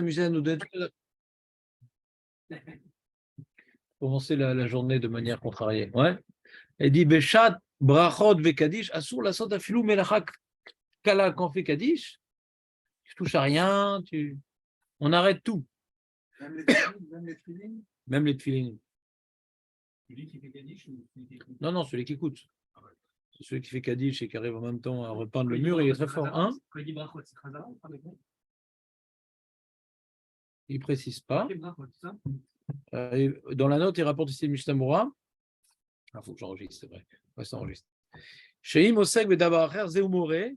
amusé à nous donner. Commencer la journée de manière contrariée. Ouais. Elle dit Beshat, Brachot, Vekadish, Asur, la Sota Filou, Melachak, Kala, quand on fait Kadish, tu touches à rien, on arrête tout. Même les tefilines. Même les tefilines. Celui qui fait Kaddish ou celui qui écoute? Non, celui qui écoute. C'est celui qui fait Kadish et qui arrive en même temps à repeindre le mur, il est très fort. Hein? Quand il dit Brachot, c'est Khazara ou pas? Il ne précise pas. Brachot, c'est ça? Dans la note, il rapporte ici Mishnah. Il faut que j'enregistre, c'est vrai. Ouais, ça enregistre. Sheim Osek Bedavar Zeumore,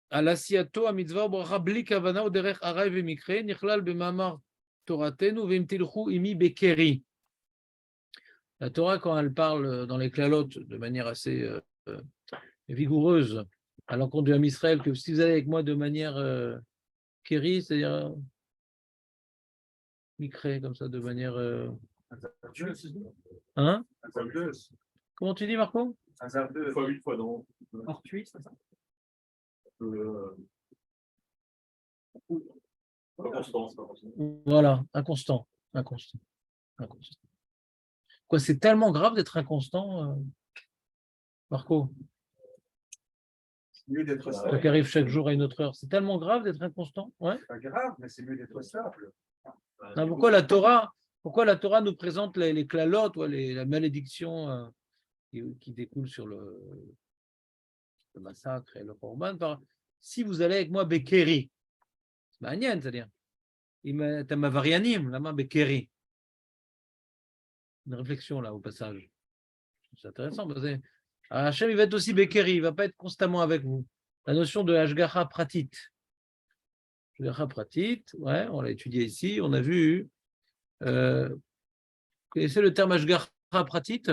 Alasiato, Amitzvah, Bracha, Bli Kavana, Oderech Aray Vemikre, Nichlal Bemamar Toratenu, Vemtilchu Imi Bekeri. La Torah, quand elle parle dans les clalotes de manière assez vigoureuse à l'encontre du Ham Israël, que si vous allez avec moi de manière kéri, c'est-à-dire micré, comme ça, de manière. Hein? Comment tu dis, Marco? Une fois dans. Fortuit, c'est ça? Inconstant, c'est pas constant. Voilà, inconstant. Quoi, c'est tellement grave d'être inconstant, Marco? C'est mieux d'être Toi simple. qui arrive chaque jour à une autre heure, c'est tellement grave d'être inconstant? Ouais. C'est pas grave, mais c'est mieux d'être simple. Non, pourquoi la Torah nous présente les clalotes, la malédiction qui découle sur le massacre et le korban si vous allez avec moi Bekeri, c'est magnien, c'est-à-dire, Tamavarianim, lama Bekeri. Une réflexion là au passage. C'est intéressant. Hachem, il va être aussi Bekeri, il ne va pas être constamment avec vous. La notion de Hashgacha Pratit. Hashgacha Pratit, ouais, on l'a étudié ici, on a vu. Vous connaissez le terme Hashgacha Pratit?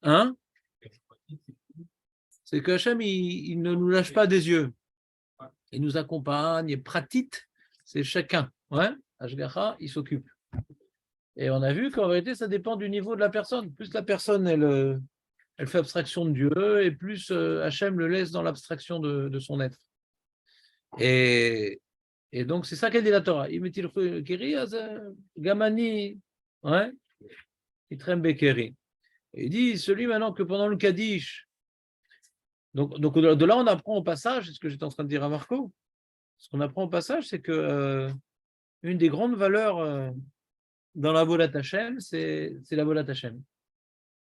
Hein? C'est que Hachem, il ne nous lâche pas des yeux. Il nous accompagne. Et Pratit, c'est chacun. Ouais? Hashgacha, il s'occupe. Et on a vu qu'en vérité, ça dépend du niveau de la personne. Plus la personne, elle fait abstraction de Dieu, et plus Hachem le laisse dans l'abstraction de son être. Et donc, c'est ça qu'elle dit la Torah. Gamani, ouais? Itrem Bekeri. Il dit, celui maintenant que pendant le Kaddish, donc de là, on apprend au passage, c'est ce que j'étais en train de dire à Marco, ce qu'on apprend au passage, c'est que une des grandes valeurs dans la Vodat Hashem, c'est la Vodat Hashem.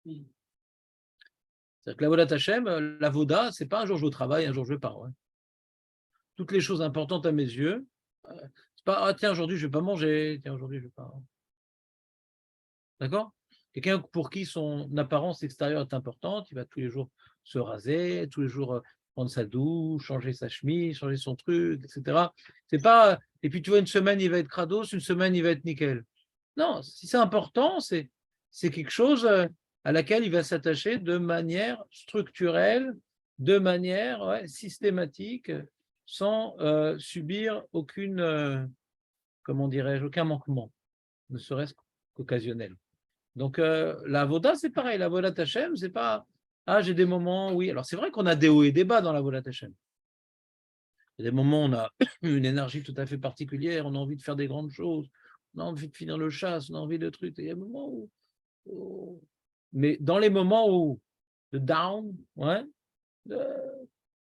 C'est-à-dire que la Vodat Hashem, la Voda, c'est pas un jour je vais au travail, un jour je vais pas. Ouais. Toutes les choses importantes à mes yeux, c'est pas, ah tiens, aujourd'hui je vais pas manger, tiens, aujourd'hui je vais pas. D'accord? Quelqu'un pour qui son apparence extérieure est importante, il va tous les jours se raser, tous les jours prendre sa douche, changer sa chemise, changer son truc, etc. C'est pas. Et puis tu vois, une semaine il va être crados, une semaine il va être nickel. Non, si c'est important, c'est quelque chose à laquelle il va s'attacher de manière structurelle, de manière systématique, sans subir comment dirais-je, aucun manquement, ne serait-ce qu'occasionnel. Donc, la Avoda, c'est pareil. La Avodat Hashem, c'est pas j'ai des moments, oui. Alors, c'est vrai qu'on a des hauts et des bas dans la Avodat Hashem. Il y a des moments où on a une énergie tout à fait particulière, on a envie de faire des grandes choses, on a envie de finir le chasse, on a envie de trucs. Et il y a des moments où. Mais dans les moments où de down, ouais, on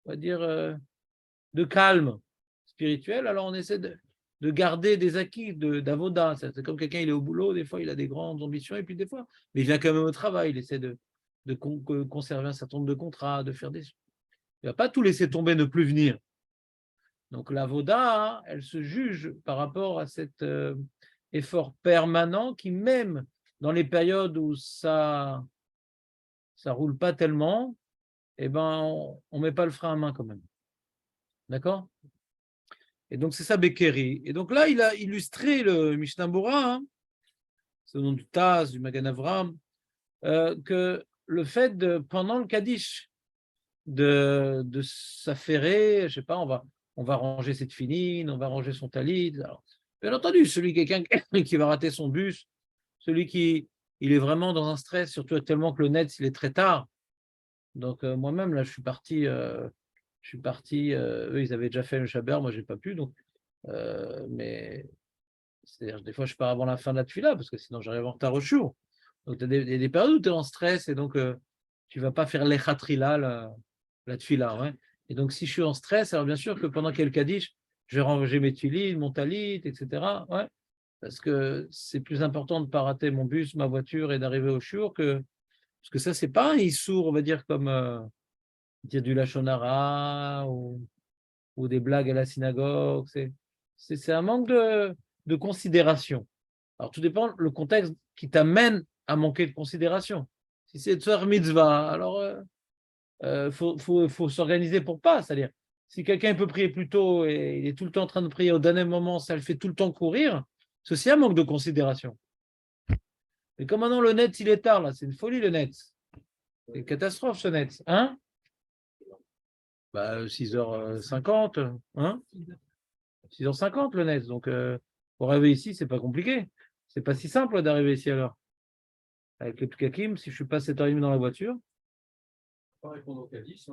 va dire de calme spirituel, alors on essaie de garder des acquis d'avoda. C'est comme quelqu'un, il est au boulot, des fois il a des grandes ambitions, et puis des fois, mais il vient quand même au travail, il essaie de conserver un certain nombre de contrats, de faire des. Il ne va pas tout laisser tomber, ne plus venir. Donc l'avoda, elle se juge par rapport à cet effort permanent qui, même dans les périodes où ça roule pas tellement, eh ben, on met pas le frein à main quand même. D'accord? Et donc, c'est ça, Bekeri. Et donc là, il a illustré le Mishnah Bora, c'est le nom du Taz, du Magan Avram, que le fait pendant le Kaddish, de s'affairer, je sais pas, on va ranger cette filine, on va ranger son talit. Alors, bien entendu, quelqu'un qui va rater son bus, celui qui il est vraiment dans un stress, surtout actuellement que le net, il est très tard. Donc, moi-même, là, je suis parti Je suis parti, eux, ils avaient déjà fait le Shabbat, moi, j'ai pas pu. Donc, mais c'est-à-dire, des fois, je pars avant la fin de la tefila, parce que sinon, j'arrive en retard au shiur. Donc, tu as des périodes où tu es en stress, et donc, tu ne vas pas faire l'echatrila, la tefila. Ouais. Et donc, si je suis en stress, alors bien sûr que pendant qu'il y a le Kaddish, je vais ranger mes tuiles, mon talit, etc. Ouais, parce que c'est plus important de ne pas rater mon bus, ma voiture et d'arriver au shiur que. Parce que ça, c'est pas un issour, on va dire, comme dire du lachon hara ou des blagues à la synagogue. C'est un manque de considération. Alors, tout dépend le contexte qui t'amène à manquer de considération. Si c'est Tzor Mitzvah, alors faut s'organiser pour pas. C'est-à-dire, si quelqu'un peut prier plus tôt et il est tout le temps en train de prier au dernier moment, ça le fait tout le temps courir, ceci un manque de considération. Mais comme maintenant le net, il est tard, là, c'est une folie le net. C'est une catastrophe ce net. Hein? 6h50, hein? 6h50 le net. Donc, pour arriver ici, c'est pas compliqué. C'est pas si simple d'arriver ici alors. Avec le Pkakim, si je suis pas 7h30 dans la voiture. Pas répondre au Kaddish,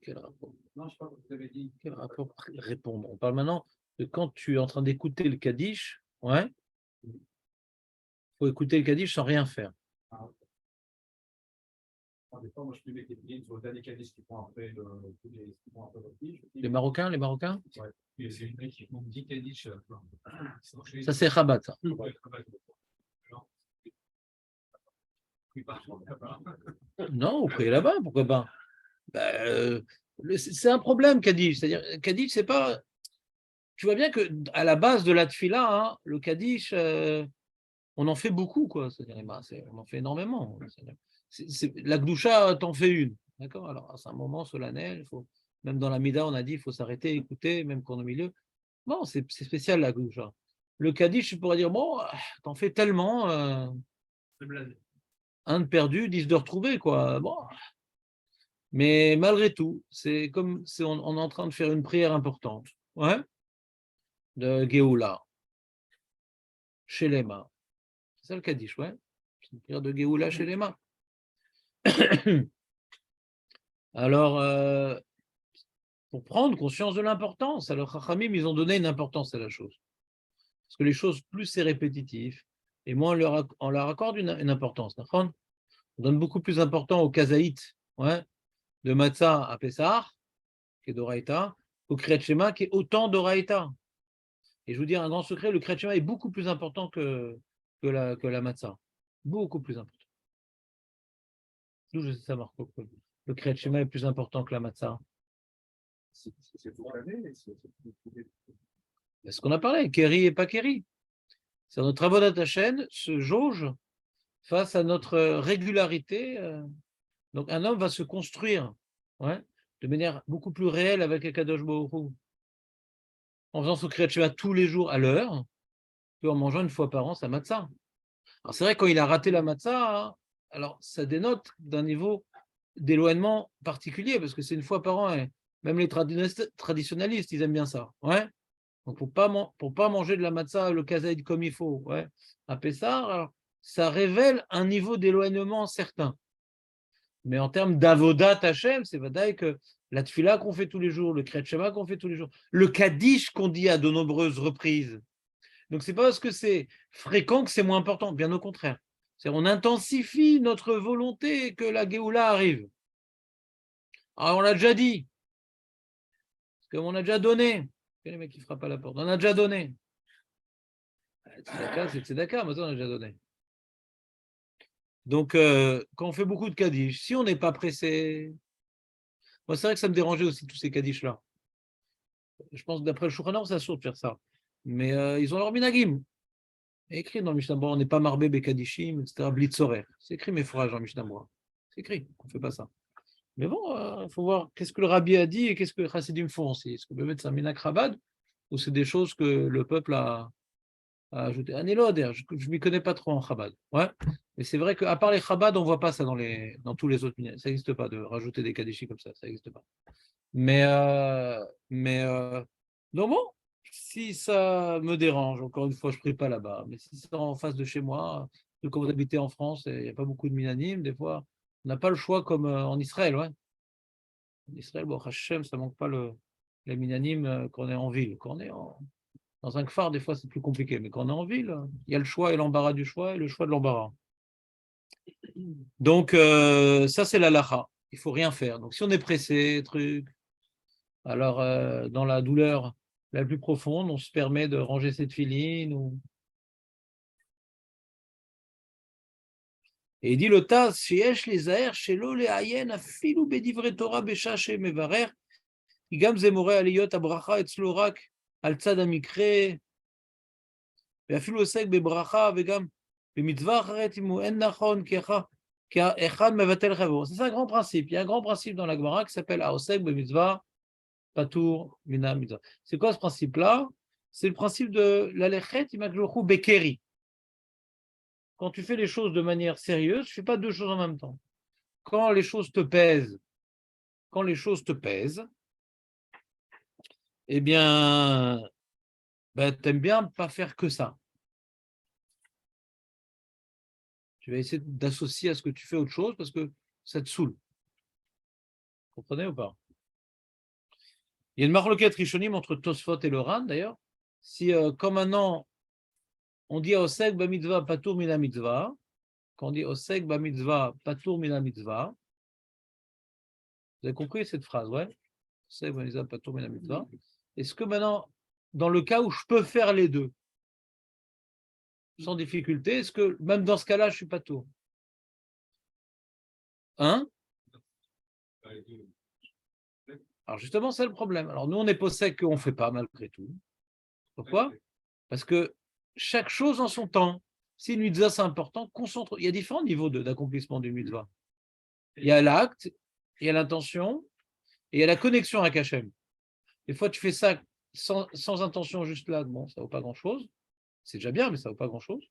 Quel rapport? Non, je sais pas, vous avez dit. Quel rapport répondre? On parle maintenant de quand tu es en train d'écouter le Kaddish, ouais. Il faut écouter le Kaddish sans rien faire. Des fois, moi, je peux mettre les pieds sur le dernier Kaddish qui prend après le Kaddish. Les Marocains? Ouais. Et c'est une mec qui font 10 Kaddish. Ça, c'est Chabad, ça. Non, vous priez là-bas, pourquoi pas? C'est un problème, Kaddish. C'est-à-dire, Kaddish, c'est pas. Tu vois bien que à la base de la tefila, hein, le Kaddish, on en fait beaucoup, quoi. C'est-à-dire, on en fait énormément. La Gdoucha, t'en fais une. D'accord? Alors, c'est un moment solennel. Même dans la Mida, on a dit il faut s'arrêter, écouter, même quand on est au milieu. Bon, c'est spécial, la Gdoucha. Le Kaddish, je pourrais dire bon, t'en fais tellement. Un de perdu, 10 de retrouvé, quoi. Bon. Mais malgré tout, c'est comme si on est en train de faire une prière importante. Ouais? De Géoula. Chez les mains. C'est ça le Kaddish, ouais. C'est une prière de Géoula chez les mains. Alors, pour prendre conscience de l'importance, alors Chachamim, ils ont donné une importance à la chose. Parce que les choses, plus c'est répétitif, et moins on leur accorde une importance. On donne beaucoup plus d'importance au kazaït, ouais, de Matzah à Pessah, qui est d'Oraïta, au Kriyat Shema, qui est autant d'Oraïta. Et je vous dis un grand secret, le Kriyat Shema est beaucoup plus important que la Matzah. Beaucoup plus important. D'où je sais ça, Marco. Le Kriyat Shema est plus important que la Matzah. C'est toute l'année. C'est ce qu'on a parlé, Kéri et pas Kéri. C'est notre Avodat Hashem se jauge face à notre régularité. Donc un homme va se construire, ouais, de manière beaucoup plus réelle avec Akadosh Baruch Hu, en faisant son Kriyat Shema tous les jours à l'heure, qu'en mangeant une fois par an sa matzah. Alors c'est vrai, quand il a raté la matzah, hein, alors ça dénote d'un niveau d'éloignement particulier, parce que c'est une fois par an, et même les traditionnalistes, ils aiment bien ça. Ouais. Donc pour pas manger de la matzah, le kazaïd comme il faut, ouais, à Pessah, alors, ça révèle un niveau d'éloignement certain. Mais en termes d'avodat Hashem, c'est vadaï que la tfila qu'on fait tous les jours, le kriyat shema qu'on fait tous les jours, le kaddish qu'on dit à de nombreuses reprises. Donc c'est pas parce que c'est fréquent que c'est moins important, bien au contraire. On intensifie notre volonté que la Géoula arrive. Alors on l'a déjà dit, parce qu'on a déjà donné. Quel est le mec qui frappe à la porte? On a déjà donné. C'est Tzedaka, mais ça on a déjà donné. Donc, quand on fait beaucoup de Kaddish, si on n'est pas pressé, moi c'est vrai que ça me dérangeait aussi tous ces Kaddish-là. Je pense que d'après le Shulchan Aruch, ça saute de faire ça. Mais ils ont leur minagim. Écrit dans le Mishnah Berurah, on n'est pas marbé Bekadishim, etc. Blitzorer. C'est écrit mes phrases dans le Mishnah Berurah. C'est écrit, on ne fait pas ça. Mais bon, il faut voir qu'est-ce que le Rabbi a dit et qu'est-ce que les Chassidim font aussi. Est-ce que peut-être c'est un minak Chabad ou c'est des choses que le peuple a ajouté. Un éloder, je ne m'y connais pas trop en Chabad. Ouais. Mais c'est vrai qu'à part les Chabad, on ne voit pas ça dans tous les autres minyanim. Ça n'existe pas de rajouter des Kaddishi comme ça n'existe pas. Mais donc bon, si ça me dérange, encore une fois, je ne prie pas là-bas. Mais si c'est en face de chez moi, quand vous habitez en France, il n'y a pas beaucoup de minanim, des fois, On n'a pas le choix comme en Israël, ouais. En Israël, bon, Hachem, ça manque pas les minanim quand on est en ville. Quand on est dans un kfar, des fois, c'est plus compliqué. Mais quand on est en ville, il y a le choix et l'embarras du choix et le choix de l'embarras. Donc, ça, c'est la lacha. Il ne faut rien faire. Donc, si on est pressé, truc, alors dans la douleur la plus profonde, on se permet de ranger cette filine. Et il dit le tas, sheyesh les aher, shelo le ayen, afilu bedivre Torah beshache mevarer, igam zemore aliyot abracha etzlo rak al tzad amikre, ואפילו עוסק בברכה וגם במצווה אחרת אם הוא אין נכון כאחד מבטל חברו. C'est un grand principe. Il y a un grand principe dans la Gemara qui s'appelle העוסק במצווה פטור מן המצווה. C'est quoi ce principe-là? C'est le principe de l'allechet imaklochu bekeri. Quand tu fais les choses de manière sérieuse, tu ne fais pas deux choses en même temps. Quand les choses te pèsent, eh bien, ben, tu n'aimes bien pas faire que ça. Tu vas essayer d'associer à ce que tu fais autre chose parce que ça te saoule. Vous comprenez ou pas? Il y a une marloquette rishonim entre Tosfot et le Ran, d'ailleurs. Si, comme maintenant, on dit Osek ba mitzvah patour mina mitzvah, quand on dit Osek ba mitzvah patour mina mitzvah, vous avez compris cette phrase, ouais? Osek ba mitzvah patour mina mitzvah. Est-ce que maintenant, dans le cas où je peux faire les deux, sans difficulté, est-ce que même dans ce cas-là, je suis patour? Hein? Alors justement, c'est le problème. Alors nous, on est possède qu'on ne fait pas malgré tout. Pourquoi? Parce que chaque chose en son temps. Si une mitzvah, c'est important, concentre. Il y a différents niveaux d'accomplissement d'une mitzvah. Il y a l'acte, il y a l'intention, et il y a la connexion avec Hachem. Des fois, tu fais ça sans intention juste là, bon, ça ne vaut pas grand-chose. C'est déjà bien, mais ça ne vaut pas grand-chose.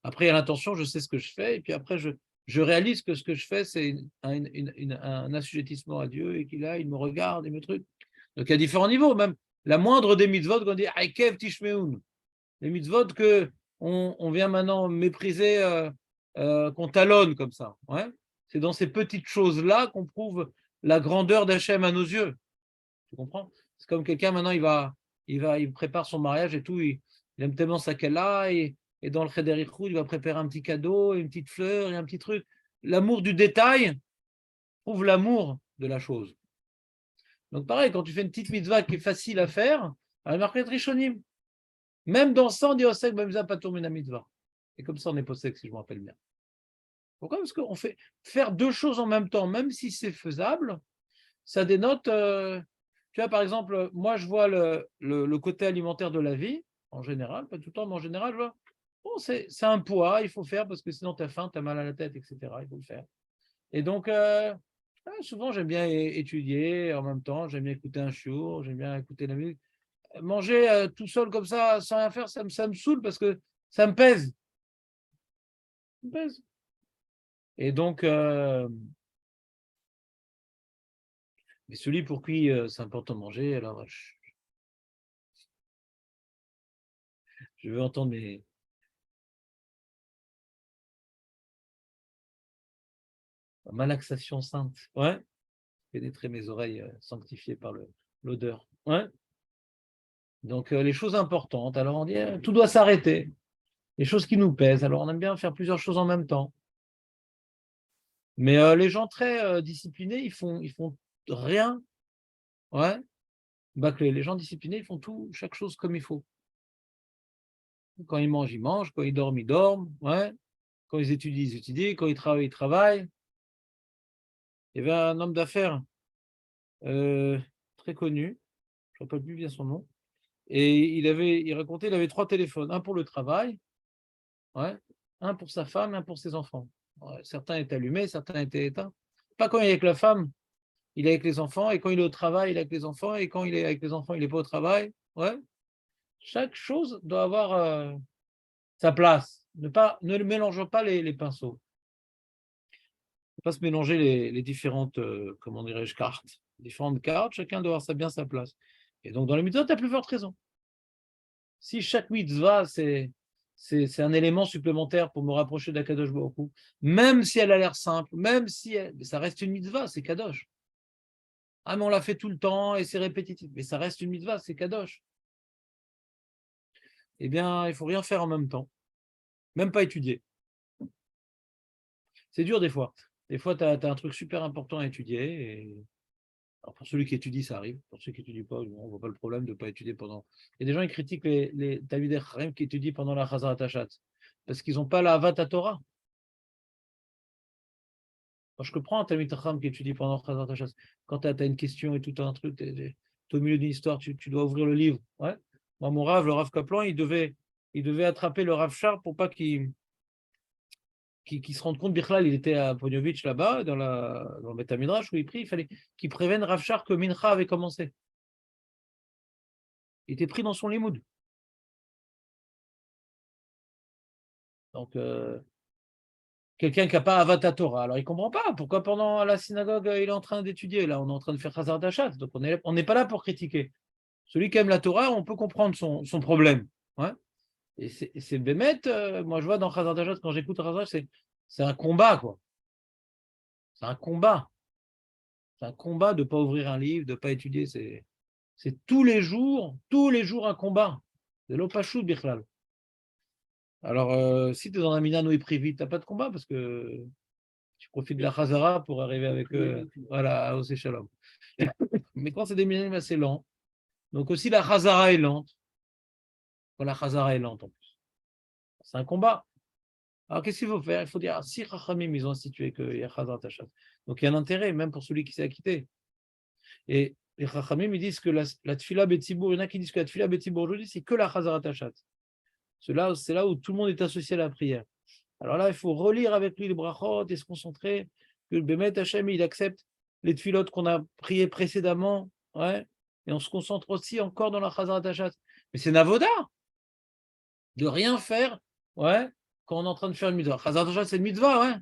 Après, il y a l'intention, je sais ce que je fais, et puis après, je réalise que ce que je fais, c'est un assujettissement à Dieu, et qu'il il me regarde, il me truc. Donc, il y a différents niveaux, même la moindre des mitzvot, qu'on dit « Aikev tishmeun », les mitzvot qu'on vient maintenant mépriser, qu'on talonne comme ça. Ouais. C'est dans ces petites choses-là qu'on prouve la grandeur d'Hachem à nos yeux. Tu comprends? C'est comme quelqu'un, maintenant, il prépare son mariage et tout, il aime tellement sa kala, et dans le Cheder Ichud, il va préparer un petit cadeau, une petite fleur et un petit truc. L'amour du détail prouve l'amour de la chose. Donc pareil, quand tu fais une petite mitzvah qui est facile à faire, elle marque Rishonim. Même dans ça, on dit Osek Bamza Patour Mina Mitzvah. Et comme ça, on est possède, si je me rappelle bien. Pourquoi? Parce qu'on fait faire deux choses en même temps, même si c'est faisable, ça dénote. Tu vois, par exemple, moi, je vois le côté alimentaire de la vie, en général, pas tout le temps, mais en général, je vois, bon, c'est un poids, il faut faire parce que sinon tu as faim, tu as mal à la tête, etc. Il faut le faire. Et donc, souvent, j'aime bien étudier en même temps, j'aime bien écouter un shiur, j'aime bien écouter la musique. Manger tout seul comme ça, sans rien faire, ça me saoule parce que ça me pèse. Ça me pèse. Et donc, mais celui pour qui c'est important de manger, alors je veux entendre mes. Malaxation sainte. Ouais. Pénétrer mes oreilles sanctifiées par l'odeur. Ouais. Donc, les choses importantes. Alors, on dit, tout doit s'arrêter. Les choses qui nous pèsent. Alors, on aime bien faire plusieurs choses en même temps. Mais les gens très disciplinés, ils font rien. Ouais. Les gens disciplinés, ils font tout, chaque chose comme il faut. Quand ils mangent, ils mangent. Quand ils dorment, ils dorment. Ouais. Quand ils étudient, ils étudient. Quand ils travaillent, ils travaillent. Il y avait un homme d'affaires très connu. Je ne me rappelle plus bien son nom. Et il racontait, il avait 3 téléphones. Un pour le travail, ouais, un pour sa femme, un pour ses enfants. Ouais, certains étaient allumés, certains étaient éteints. Pas quand il est avec la femme, il est avec les enfants. Et quand il est au travail, il est avec les enfants. Et quand il est avec les enfants, il n'est pas au travail. Ouais. Chaque chose doit avoir sa place. Ne mélangeons pas les pinceaux. Il ne faut pas se mélanger les différentes, comment dirais-je, cartes. Les différentes cartes, chacun doit avoir bien sa place. Et donc, dans les mitzvot, tu as plus forte raison. Si chaque mitzvah, c'est c'est un élément supplémentaire pour me rapprocher d'Akadosh Baruch Hu. Même si elle a l'air simple, même si ça reste une mitzvah, c'est Kadosh. Ah, mais on l'a fait tout le temps et c'est répétitif. Mais ça reste une mitzvah, c'est Kadosh. Eh bien, il ne faut rien faire en même temps. Même pas étudier. C'est dur des fois. Des fois, tu as un truc super important à étudier. Alors pour celui qui étudie, ça arrive. Pour ceux qui n'étudient pas, on ne voit pas le problème de ne pas étudier pendant. Il y a des gens qui critiquent les Talmidei Chachamim qui étudient pendant la Chazarat Hashatz parce qu'ils n'ont pas la Havat Torah. Moi, je comprends un Talmid Chacham qui étudie pendant la Chazarat Hashatz. Quand tu as une question et tout un truc, tu es au milieu d'une histoire, tu dois ouvrir le livre. Ouais. Moi, mon Rav, le Rav Kaplan, il devait attraper le Rav Char pour pas qu'il se rende compte. Bichlal, il était à Ponyovitch là-bas, dans le Beth Midrash où il prie, il fallait qu'il prévienne Rav Char que Mincha avait commencé. Il était pris dans son limoud. Donc, quelqu'un qui n'a pas Avat Torah, alors il ne comprend pas pourquoi pendant la synagogue, il est en train d'étudier. Là, on est en train de faire Chazar Dachat. Donc, on n'est pas là pour critiquer. Celui qui aime la Torah, on peut comprendre son problème. Ouais. Et c'est Bémet, moi je vois dans Chazar Dachat, quand j'écoute Chazar, c'est un combat, quoi. C'est un combat. C'est un combat de ne pas ouvrir un livre, de ne pas étudier. C'est tous les jours un combat. C'est l'opachou Bichlal. Alors, si tu es dans un minano et privé, tu n'as pas de combat parce que tu profites de la Chazara pour arriver avec voilà, à Osé Shalom. Mais quand c'est des minanim assez lents, donc aussi la Chazara est lente. Quand la Chazara est lente en plus. C'est un combat. Alors qu'est-ce qu'il faut faire? Il faut dire, si Chachamim, ils ont institué qu'il y a Chazara Tachat. Donc il y a un intérêt, même pour celui qui s'est acquitté. Et les Chachamim, ils disent que la Tfila Betzibour, il y en a qui disent que la Tfila Betzibour aujourd'hui, c'est que la Chazara Tachat. C'est là où tout le monde est associé à la prière. Alors là, il faut relire avec lui les brachot et se concentrer que le Bémet Hachem, il accepte les tfilotes qu'on a priées précédemment. Ouais, et on se concentre aussi encore dans la Chazarat Hashatz. Mais c'est Navoda de rien faire, ouais, quand on est en train de faire une mitzvah. Chazarat Hashatz, c'est une mitzvah, ouais.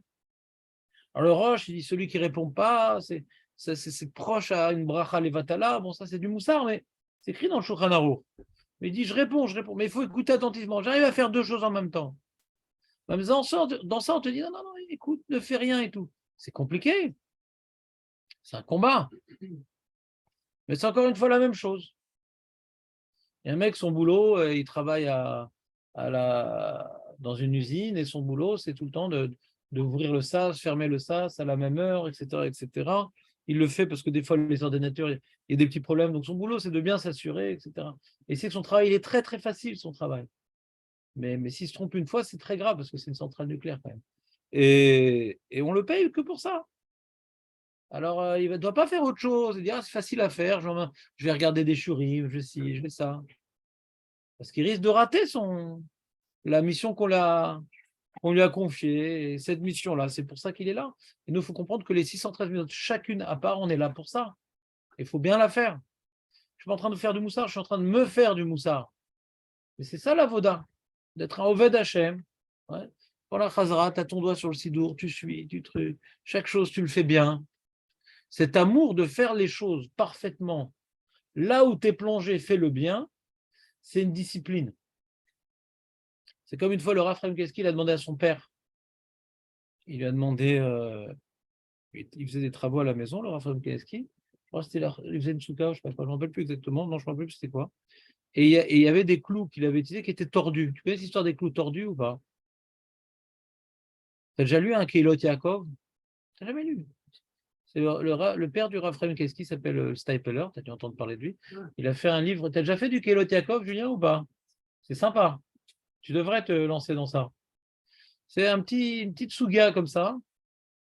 Alors le Roche, il dit celui qui ne répond pas, c'est proche à une bracha levatala. Bon, ça, c'est du moussard, mais c'est écrit dans le Shulchan Aruch. Mais il dit je réponds, mais il faut écouter attentivement. J'arrive à faire deux choses en même temps. Mais dans ça, on te dit non, écoute, ne fais rien et tout. C'est compliqué. C'est un combat. Mais c'est encore une fois la même chose. Il y a un mec, son boulot, il travaille dans une usine et son boulot, c'est tout le temps d'ouvrir le sas, fermer le sas à la même heure, etc., etc. Il le fait parce que des fois, les ordinateurs, il y a des petits problèmes. Donc son boulot, c'est de bien s'assurer, etc. Et c'est que son travail, il est très, très facile, son travail. Mais s'il se trompe une fois, c'est très grave parce que c'est une centrale nucléaire quand même. Et on le paye que pour ça. Alors, il ne doit pas faire autre chose. Il dit, c'est facile à faire, je vais regarder des shurim, je vais ça. Parce qu'il risque de rater la mission qu'on lui a confiée. Et cette mission-là, c'est pour ça qu'il est là. Et nous, il faut comprendre que les 613 minutes, chacune à part, on est là pour ça. Il faut bien la faire. Je ne suis pas en train de faire du moussard, je suis en train de me faire du moussard. Mais c'est ça la voda, d'être un Oved Hashem. Ouais. Pour la Chazara, tu as ton doigt sur le sidour, tu suis, tu trucs. Chaque chose, tu le fais bien. Cet amour de faire les choses parfaitement, là où tu es plongé, fais le bien, c'est une discipline. C'est comme une fois le Rav Chaim Kanievski, il a demandé à son père, il lui a demandé, il faisait des travaux à la maison, le Rav Chaim Kanievski, je crois que il faisait une souka, je ne me rappelle plus exactement, non, je ne me rappelle plus c'était quoi. Et il y avait des clous qu'il avait utilisés qui étaient tordus. Tu connais cette histoire des clous tordus ou pas? Tu as déjà lu un Keilot Yaakov? Tu n'as jamais lu? C'est le père du Rav Chaim Kanievski s'appelle Steipeler, tu as dû entendre parler de lui. Il a fait un livre. Tu as déjà fait du Keilot Yaakov, Julien, ou pas? C'est sympa. Tu devrais te lancer dans ça. C'est une petite souga comme ça,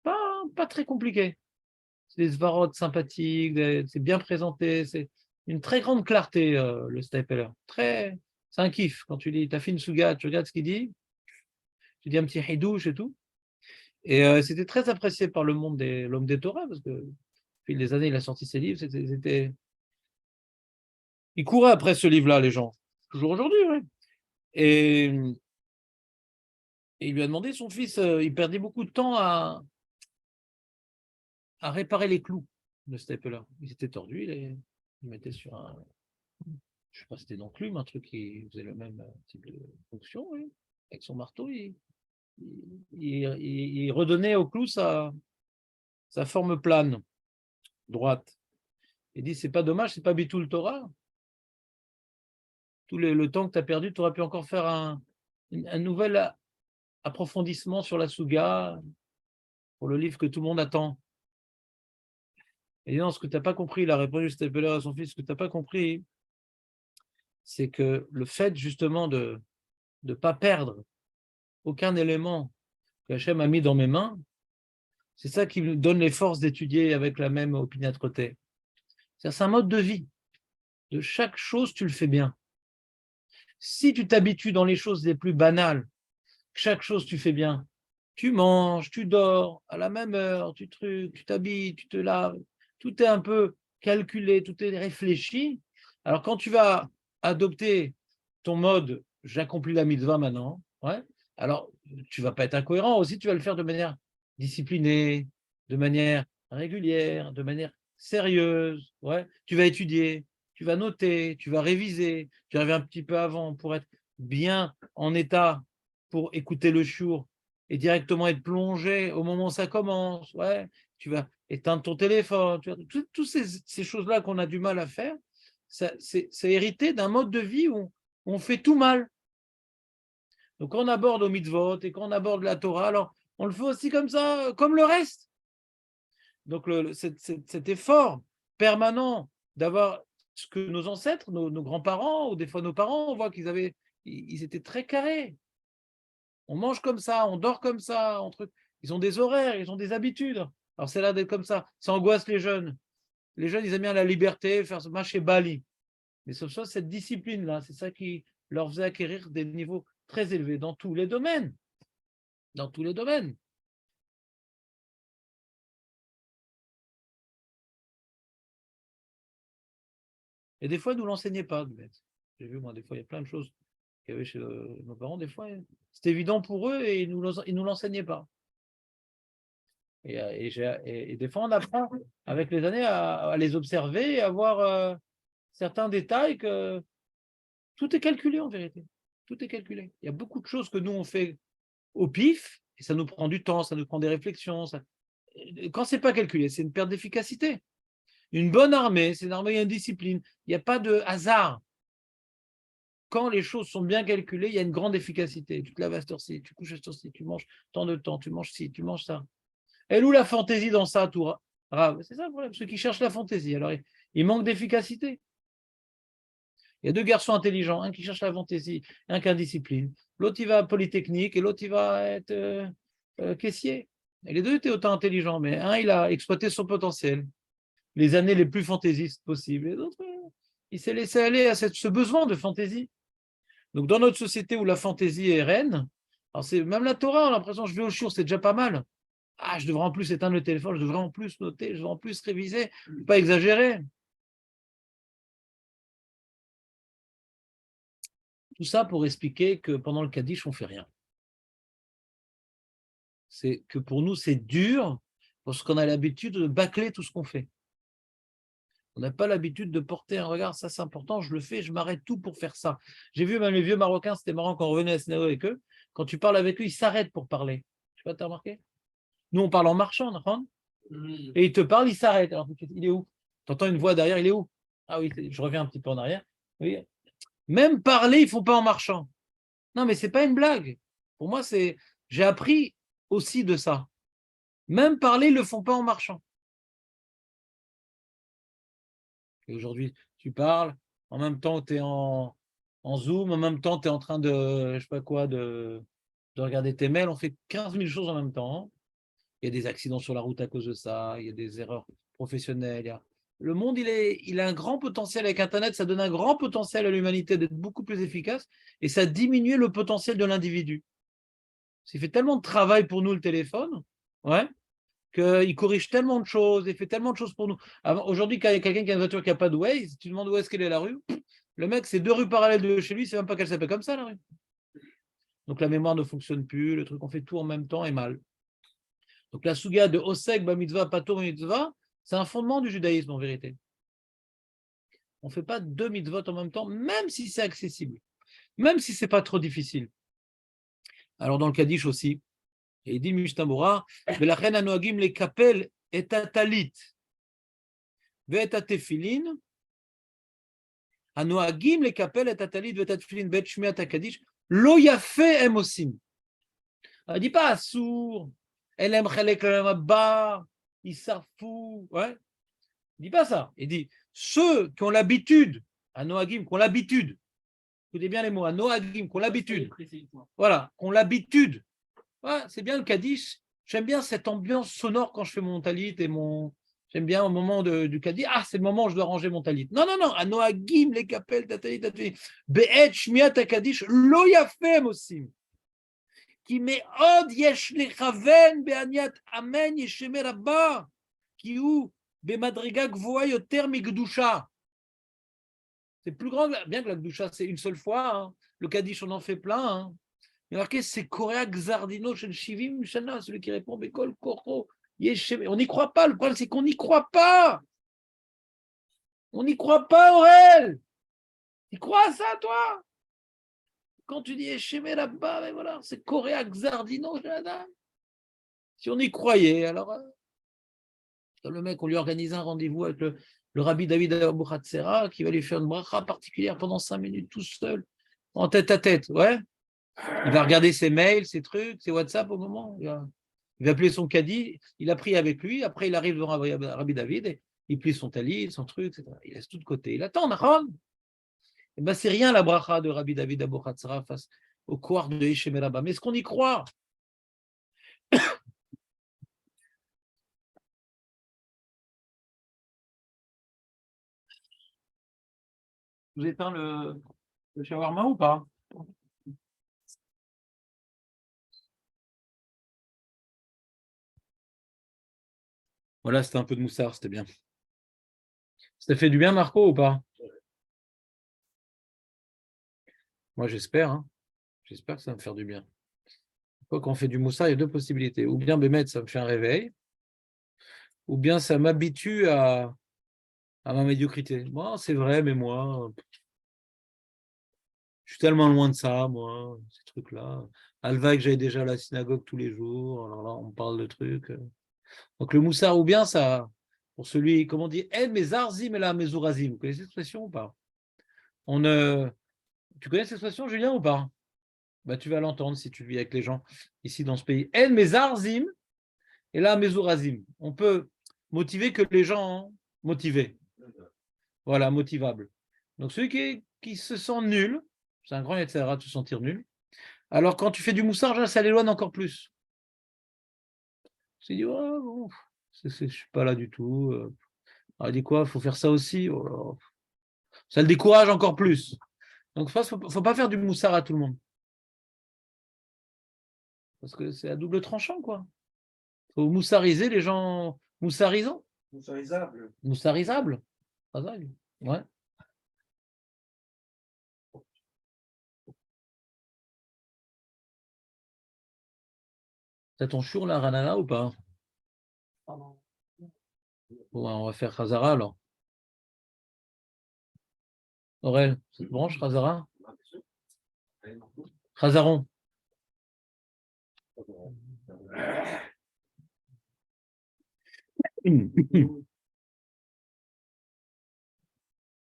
pas très compliqué. C'est des svarotes sympathiques, c'est bien présenté, c'est une très grande clarté, le Steipeler. C'est un kiff. Quand tu lis, tu as fait une souga, tu regardes ce qu'il dit, tu dis un petit hidouche et tout. Et c'était très apprécié par le monde l'homme des Torah, parce que au fil des années, il a sorti ses livres. Ils couraient après ce livre-là, les gens. Toujours aujourd'hui, oui. Et il lui a demandé, son fils, il perdait beaucoup de temps à réparer les clous de Stapler. Ils étaient tordus, il mettait sur je ne sais pas si c'était d'enclume, un truc qui faisait le même type de fonction. Oui. avec son marteau, il redonnait au clou sa forme plane, droite. Il dit, c'est pas dommage, c'est pas Bitul Torah. Tout le temps que tu as perdu, tu aurais pu encore faire un nouvel approfondissement sur la Souga, pour le livre que tout le monde attend. Et non, ce que tu n'as pas compris, il a répondu à son fils, ce que tu n'as pas compris, c'est que le fait justement de ne pas perdre aucun élément que Hachem a mis dans mes mains, c'est ça qui me donne les forces d'étudier avec la même opiniâtreté. C'est un mode de vie. De chaque chose, tu le fais bien. Si tu t'habitues dans les choses les plus banales, chaque chose tu fais bien, tu manges, tu dors à la même heure, tu t'habilles, tu te laves, tout est un peu calculé, tout est réfléchi. Alors quand tu vas adopter ton mode « j'accomplis la mitzvah maintenant », ouais, alors tu ne vas pas être incohérent, aussi tu vas le faire de manière disciplinée, de manière régulière, de manière sérieuse, ouais. Tu vas étudier, tu vas noter, tu vas réviser, tu arrives un petit peu avant pour être bien en état pour écouter le shiur et directement être plongé au moment où ça commence, ouais. Tu vas éteindre ton téléphone, toutes ces choses-là qu'on a du mal à faire, c'est hérité d'un mode de vie où on fait tout mal. Donc quand on aborde au mitzvot et quand on aborde la Torah, alors on le fait aussi comme ça, comme le reste. Donc cet effort permanent d'avoir ce que nos ancêtres, nos grands-parents, ou des fois nos parents, on voit ils étaient très carrés. On mange comme ça, on dort comme ça, ils ont des horaires, ils ont des habitudes. Alors c'est là d'être comme ça angoisse les jeunes. Les jeunes, ils aiment bien la liberté, faire ce match chez Bali. Mais sauf ça, cette discipline-là, c'est ça qui leur faisait acquérir des niveaux très élevés dans tous les domaines. Dans tous les domaines. Et des fois, ils ne nous l'enseignaient pas. J'ai vu, moi, des fois, il y a plein de choses qu'il y avait chez nos parents. Des fois, c'était évident pour eux et ils ne nous l'enseignaient pas. Et des fois, on apprend avec les années à les observer et à voir certains détails que tout est calculé en vérité. Tout est calculé. Il y a beaucoup de choses que nous, on fait au pif et ça nous prend du temps, ça nous prend des réflexions. Quand ce n'est pas calculé, c'est une perte d'efficacité. Une bonne armée, c'est une armée, il y a une discipline. Il n'y a pas de hasard. Quand les choses sont bien calculées, il y a une grande efficacité. Tu te lèves à cette heure-ci, tu couches à cette heure-ci, tu manges tant de temps, tu manges ci, tu manges ça. Elle où la fantaisie dans ça, tout Rav? C'est ça le problème, ceux qui cherchent la fantaisie. Alors, il manque d'efficacité. Il y a deux garçons intelligents, un qui cherche la fantaisie, un qui a discipline. L'autre, il va à Polytechnique et l'autre, il va être caissier. Et les deux étaient autant intelligents, mais un, il a exploité son potentiel, les années les plus fantaisistes possibles. Et l'autre, il s'est laissé aller à ce besoin de fantaisie. Donc, dans notre société où la fantaisie est reine, alors même la Torah, on a l'impression que je vais au shiur, c'est déjà pas mal. Ah, je devrais en plus éteindre le téléphone, je devrais en plus noter, je devrais en plus réviser, pas exagérer. Tout ça pour expliquer que pendant le Kaddish, on ne fait rien. C'est que pour nous, c'est dur parce qu'on a l'habitude de bâcler tout ce qu'on fait. On n'a pas l'habitude de porter un regard, ça c'est important, je le fais, je m'arrête tout pour faire ça. J'ai vu même les vieux Marocains, c'était marrant quand on revenait à Sénégal avec eux, quand tu parles avec eux, ils s'arrêtent pour parler. Je sais pas, tu as remarqué? Nous, on parle en marchant, et ils te parlent, ils s'arrêtent. Alors, il est où? Tu entends une voix derrière, il est où? Ah oui, je reviens un petit peu en arrière. Oui. Même parler, ils ne font pas en marchant. Non, mais ce n'est pas une blague. Pour moi, j'ai appris aussi de ça. Même parler, ils ne le font pas en marchant. Et aujourd'hui, tu parles, en même temps, tu es en Zoom, en même temps, tu es en train de, je sais pas quoi, de regarder tes mails. On fait 15 000 choses en même temps. Il y a des accidents sur la route à cause de ça, il y a des erreurs professionnelles. Le monde, il a un grand potentiel avec Internet, ça donne un grand potentiel à l'humanité d'être beaucoup plus efficace et ça diminue le potentiel de l'individu. Il fait tellement de travail pour nous, le téléphone, ouais, qu'il corrige tellement de choses, il fait tellement de choses pour nous. Aujourd'hui, quand il y a quelqu'un qui a une voiture qui n'a pas de Waze, tu demandes où est-ce qu'elle est la rue, le mec, c'est 2 rues parallèles de chez lui, il ne sait même pas qu'elle s'appelle comme ça, la rue. Donc la mémoire ne fonctionne plus, le truc, on fait tout en même temps et mal. Donc la souga de Osek, Bamitzvah, Patur, Mitzvah, c'est un fondement du judaïsme en vérité. On ne fait pas 2 mitzvot en même temps, même si c'est accessible, même si ce n'est pas trop difficile. Alors dans le Kaddish aussi. Et il dit Mishtamura, Velachen anoagim les kapel et talit, ve'et tefilin, anoagim les kapel et talit, ve'et tefilin, ve'et shmiat hakadish, lo yafe em osim. Il ne dit pas assour, elem chelek l'olam haba, ils s'arfou, ouais. Il ne dit pas ça. Il dit ceux qui ont l'habitude, anoagim, qui ont l'habitude, écoutez bien les mots, anoagim, qui ont l'habitude, voilà, qui ont l'habitude. Ouais, c'est bien le Kaddish. J'aime bien cette ambiance sonore quand je fais mon talit et mon. J'aime bien au moment du Kaddish. Ah, c'est le moment où je dois ranger mon talit. Non, non, non. Anoagim, les kapel, tatalit, tatalit. Be'et shmiat Kaddish, lo yafem osim. Qui me'od yesh lechaven be'aniat amen yeshemer rabba. Qui ou be'madriga gvoa yoter migdusha. C'est plus grand, bien que la gdusha, c'est une seule fois. Hein. Le Kaddish, on en fait plein. Hein. Il y a marqué, c'est Korea Xardino Shel Shivim Shana, celui qui répond Bekol Koro. On n'y croit pas. Le problème, c'est qu'on n'y croit pas. On n'y croit pas, Aurel. Tu crois à ça, toi? Quand tu dis Esheme là-bas, ben voilà, c'est Korea Xardino Shana. Si on y croyait, alors. Le mec, on lui organise un rendez-vous avec le rabbi David Abouhatsera qui va lui faire une bracha particulière pendant 5 minutes tout seul, en tête à tête. Ouais. Il va regarder ses mails, ses trucs, ses WhatsApp au moment. Il va appeler son caddie. Il a pris avec lui. Après, il arrive devant Rabbi David. Et il plie son talit, son truc, etc. Il laisse tout de côté. Il attend, Nahon. Et ben, c'est rien la bracha de Rabbi David Abouhatsara face au couard de Hichem là-bas. Mais est-ce qu'on y croit? Vous éteins le shawarma ou pas? Voilà, c'était un peu de moussard, c'était bien. Ça t'a fait du bien, Marco, ou pas? Moi, j'espère. Hein. J'espère que ça va me faire du bien. Quand on fait du moussard, il y a deux possibilités. Ou bien, Bémet, ça me fait un réveil, ou bien ça m'habitue à ma médiocrité. Moi, c'est vrai, mais moi, je suis tellement loin de ça, moi, ces trucs-là. Alva, que j'aille déjà à la synagogue tous les jours. Alors là, on parle de trucs. Donc, le moussard, ou bien ça, pour celui, comment on dit, Eh, mes arzim et la mesourazim. Vous connaissez cette expression ou pas? Tu connais cette expression, Julien, ou pas? Bah, tu vas l'entendre si tu vis avec les gens ici dans ce pays. En mes arzim et là mesourazim. On peut motiver que les gens motivés. Voilà, motivable. Donc celui qui se sent nul, c'est un grand etc. de se sentir nul. Alors quand tu fais du moussard, ça l'éloigne encore plus. Tu dis, oh, bon, je ne suis pas là du tout. Il dit quoi, il faut faire ça aussi. Oh, ça le décourage encore plus. Donc il ne faut pas faire du moussard à tout le monde. Parce que c'est à double tranchant, quoi. Il faut moussariser les gens moussarisants. Moussarisable. Moussarisable. Ouais. T'as ton chour là, Ranana, ou pas? Bon, on va faire Khazara alors. Aurel, ça te branche, Khazara? Khazaron.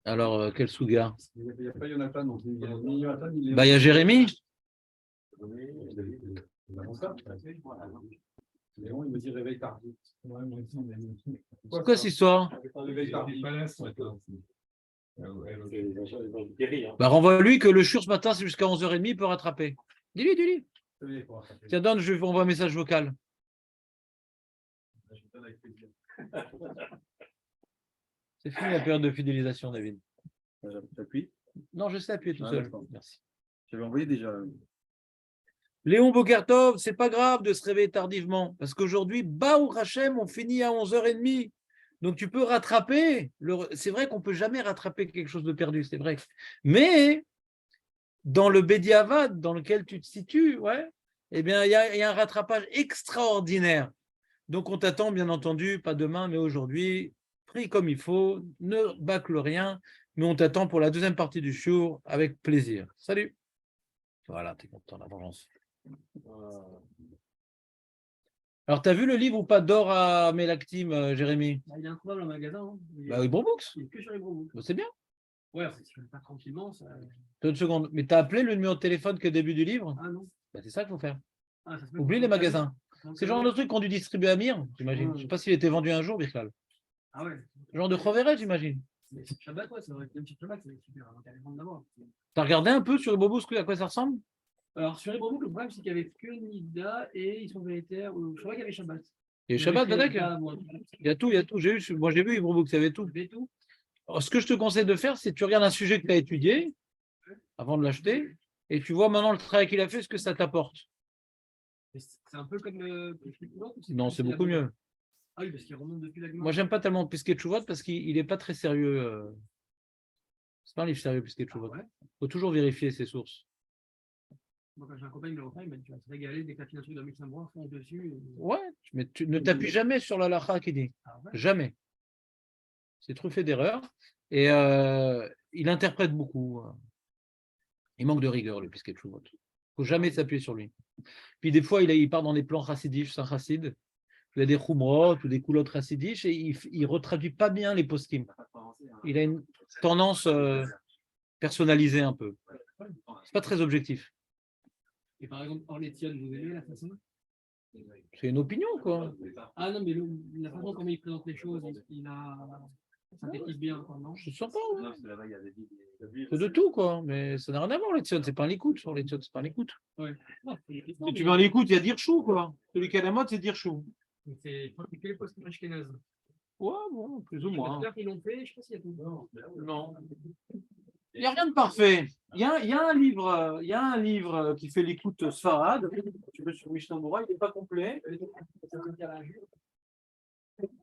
Alors, quel Souga? Il n'y a pas Jonathan, donc il y a Jonathan, Bah, il y a Jérémy. Léon, il me dit réveil tardif. C'est quoi cette histoire? Réveil tardif. Bah, renvoie-lui que le chur ce matin, c'est jusqu'à 11h30, il peut rattraper. Dis-lui, dis-lui. Tiens, donne, je lui envoie un message vocal. C'est fini la période de fidélisation, David. J'appuie. Non, je sais appuyer tout seul. Merci. J'avais envoyé déjà. Léon Bokertov, c'est pas grave de se réveiller tardivement, parce qu'aujourd'hui, Baou Hachem, on finit à 11h30. Donc tu peux rattraper. C'est vrai qu'on ne peut jamais rattraper quelque chose de perdu, c'est vrai. Mais dans le Bediavad dans lequel tu te situes, ouais, eh bien, il y a un rattrapage extraordinaire. Donc on t'attend, bien entendu, pas demain, mais aujourd'hui, pris comme il faut, ne bâcle rien, mais on t'attend pour la deuxième partie du show avec plaisir. Salut. Voilà, t'es content, la vengeance. Alors, tu as vu le livre ou pas d'or à Mélactime, Jérémy? Il est introuvable en magasin. Hein. Bah oui, Books. Il est que sur les gros books. Bah, c'est bien. Ouais, si tu ne fais pas tranquillement, ça. 2 secondes. Mais tu as appelé le numéro de téléphone que début du livre? Ah non. Bah, c'est ça qu'il faut faire. Ah, ça se met Oublie pour les le magasins. Donc, C'est le genre de truc qu'on dû distribuer à Mire, j'imagine. Je ne sais pas s'il était vendu un jour, Birklal. Ah ouais. Genre de Choveret, j'imagine. Mais Shabbat, ouais, ça aurait été un petit Shabbat, c'est super. Donc, elle est bonne d'abord. Tu as regardé un peu sur les Bobos à quoi ça ressemble? Alors, sur les gros books, le problème, c'est qu'il n'y avait que Nida et ils sont vélétaires. Je crois qu'il y avait Shabbat. Il y a Shabbat, Il y avait d'accord. Nida, Il y a tout, il y a tout. Moi, j'ai vu les Bobos, il y avait tout. il y avait tout. Alors, ce que je te conseille de faire, c'est que tu regardes un sujet que tu as étudié avant de l'acheter et tu vois maintenant le travail qu'il a fait, ce que ça t'apporte. C'est un peu comme le Pesquet Chouvot, ou Non, c'est beaucoup mieux. Ah oui, parce qu'il remonte depuis la Moi, j'aime pas tellement Pesquet Chouvot parce qu'il n'est pas très sérieux. C'est pas un livre sérieux, Pesquet Chouvot. ouais. Il faut toujours vérifier ses sources. Moi, quand j'ai un copain qui me le refait, il m'a dit tu vas te régaler dès que tu as fini un truc d'un Luxembourg, fonce dessus. Ouais, mais tu ne t'appuies jamais sur la lacha qui dit. Ah ouais. Jamais. C'est truffé d'erreurs. Et il interprète beaucoup. Il manque de rigueur, le Pesquet Chouvot. Il ne faut jamais s'appuyer sur lui. Puis des fois, il part dans des plans chassidiques, sans chassid. Il a des khumrot ou des coulottes chassidiques et il ne retraduit pas bien les poskim. Il a une tendance personnalisée un peu. C'est pas très objectif. Et par exemple, Orlétienne, vous aimez la façon C'est une opinion, quoi. Ah non, mais la façon comment il présente les choses, il a synthétise bien, quoi, non? Je ne sens pas. C'est de tout, quoi. Mais ça n'a rien à voir, les c'est pas un écoute. Sur les c'est pas un écoute. Ouais. Non, Si tu veux un écoute, il y a Dirchou, quoi. Celui qui a la mode, c'est Dirchou. je crois que les postes ashkénazes. Ouais, bon, plus ou moins. J'espère qu'ils l'ont fait, je sais pas s'il y a tout. Non. Il n'y a rien de parfait. Il y a un livre qui fait l'écoute Sfarad. Tu veux sur Mishnah Moura, il n'est pas complet.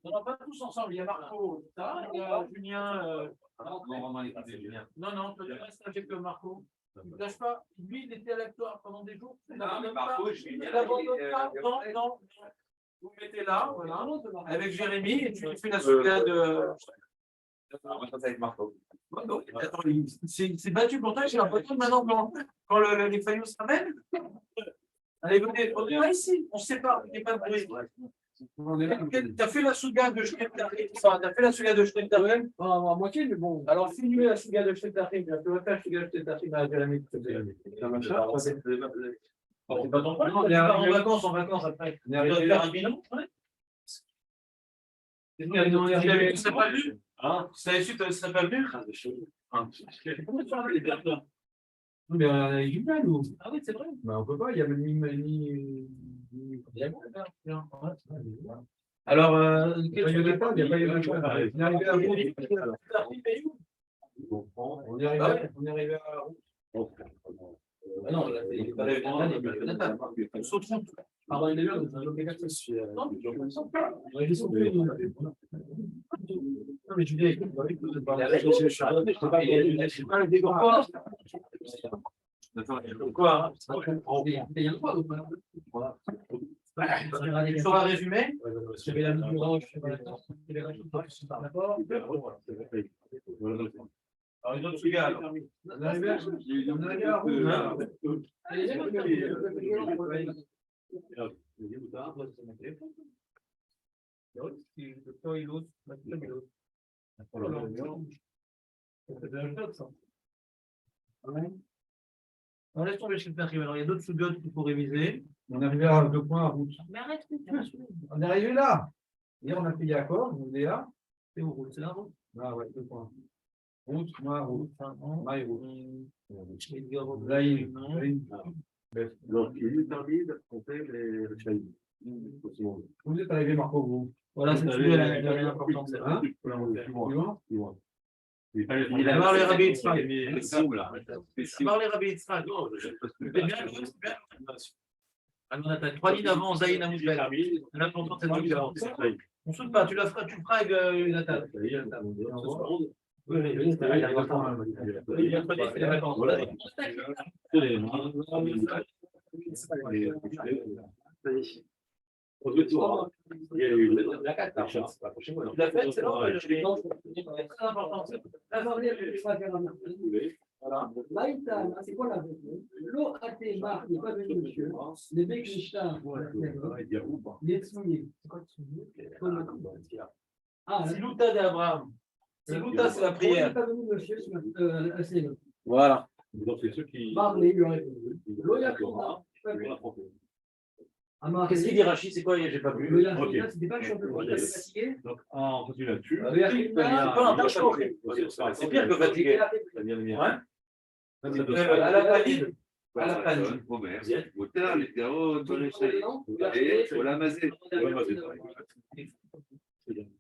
On n'a pas tous ensemble. Il y a Marco, il y a Julien. Non, tu restes avec Marco. Ne lâche pas. Lui, il était à l'actoire pendant des jours. Il n'abandonne pas. Non. Vous le mettez là, voilà, avec Jérémy, et tu fais la souga de. avec Marco. Attends, c'est battu pour toi, j'ai l'impression que maintenant, quand les faillots se ramènent. Allez, venez, on est là ici, on ne sait pas, il n'y a pas de bruit. Tu as fait la souga de Shtetachim, t'as fait la souga de Shtetachim? À moitié, mais bon. Alors, finis la souga de Shtetachim, tu vas faire la souga de Shtetachim à Jérémy. C'est pas ton problème, on est en vacances après. On est arrivé à faire un bilan. Tu serais pas venu? Si tu avais su, tu ne serais pas venu? Comment tu vas les personnes? Mais il est mal ou? Ah oui, c'est vrai. Mais on ne peut pas, il y a ni. Alors, il n'y a pas eu de choix. On est arrivé à on est arrivé à non, il n'est pas arrivé à on saute. Pardon, il est là, c'est un obligatoire. Non, mais tu dis, je sais pas le décor. Quoi? Il y a quoi? Sur un résumé, j'avais la mise orange, alors, une autre suga, on est arrivé à rouge. On laisse tomber chez le père. Alors, il y a d'autres sous-gottes qu'il faut réviser. On est arrivé à 2 points à route. Mais arrête, On est arrivé là. Hier, on a fait Yaakov, on est là. c'est où route? C'est là, route? Ah ouais, 2 points. Route, moi, route. Maï, route. Donc, il est tardive, on fait les chahids. Vous êtes arrivé, Marco, vous. Voilà, c'est l'important, c'est là. Il a marre les rabbis Yitzhak. Il a marre les rabbis Yitzhak. Alors, on a 3 lignes avant, Zayin Amoudbel. L'important, c'est de dire. On ne saute pas, tu le feras avec Nathan. La fête, c'est très important. La journée, Voilà. Maïta, c'est quoi la réponse? L'eau Athéma n'est pas venu, monsieur. Les Bekishta, les Tsouye. C'est quoi Tsouye? Ah, Silouta d'Abraham. Silouta, c'est la prière. Il n'est pas venu, monsieur, à Sénat. Voilà. Donc, c'est ceux qui. Marley lui a répondu. L'eau Yakota, Qu'est-ce qu'il dit Rachid? C'est quoi? J'ai pas vu. Le Yakota, c'était pas que je suis un peu fatigué. Donc, on continue là-dessus. Le Yakota, C'est pas un peu choqué. C'est pire que fatigué. Ouais. À la valide. À la valide.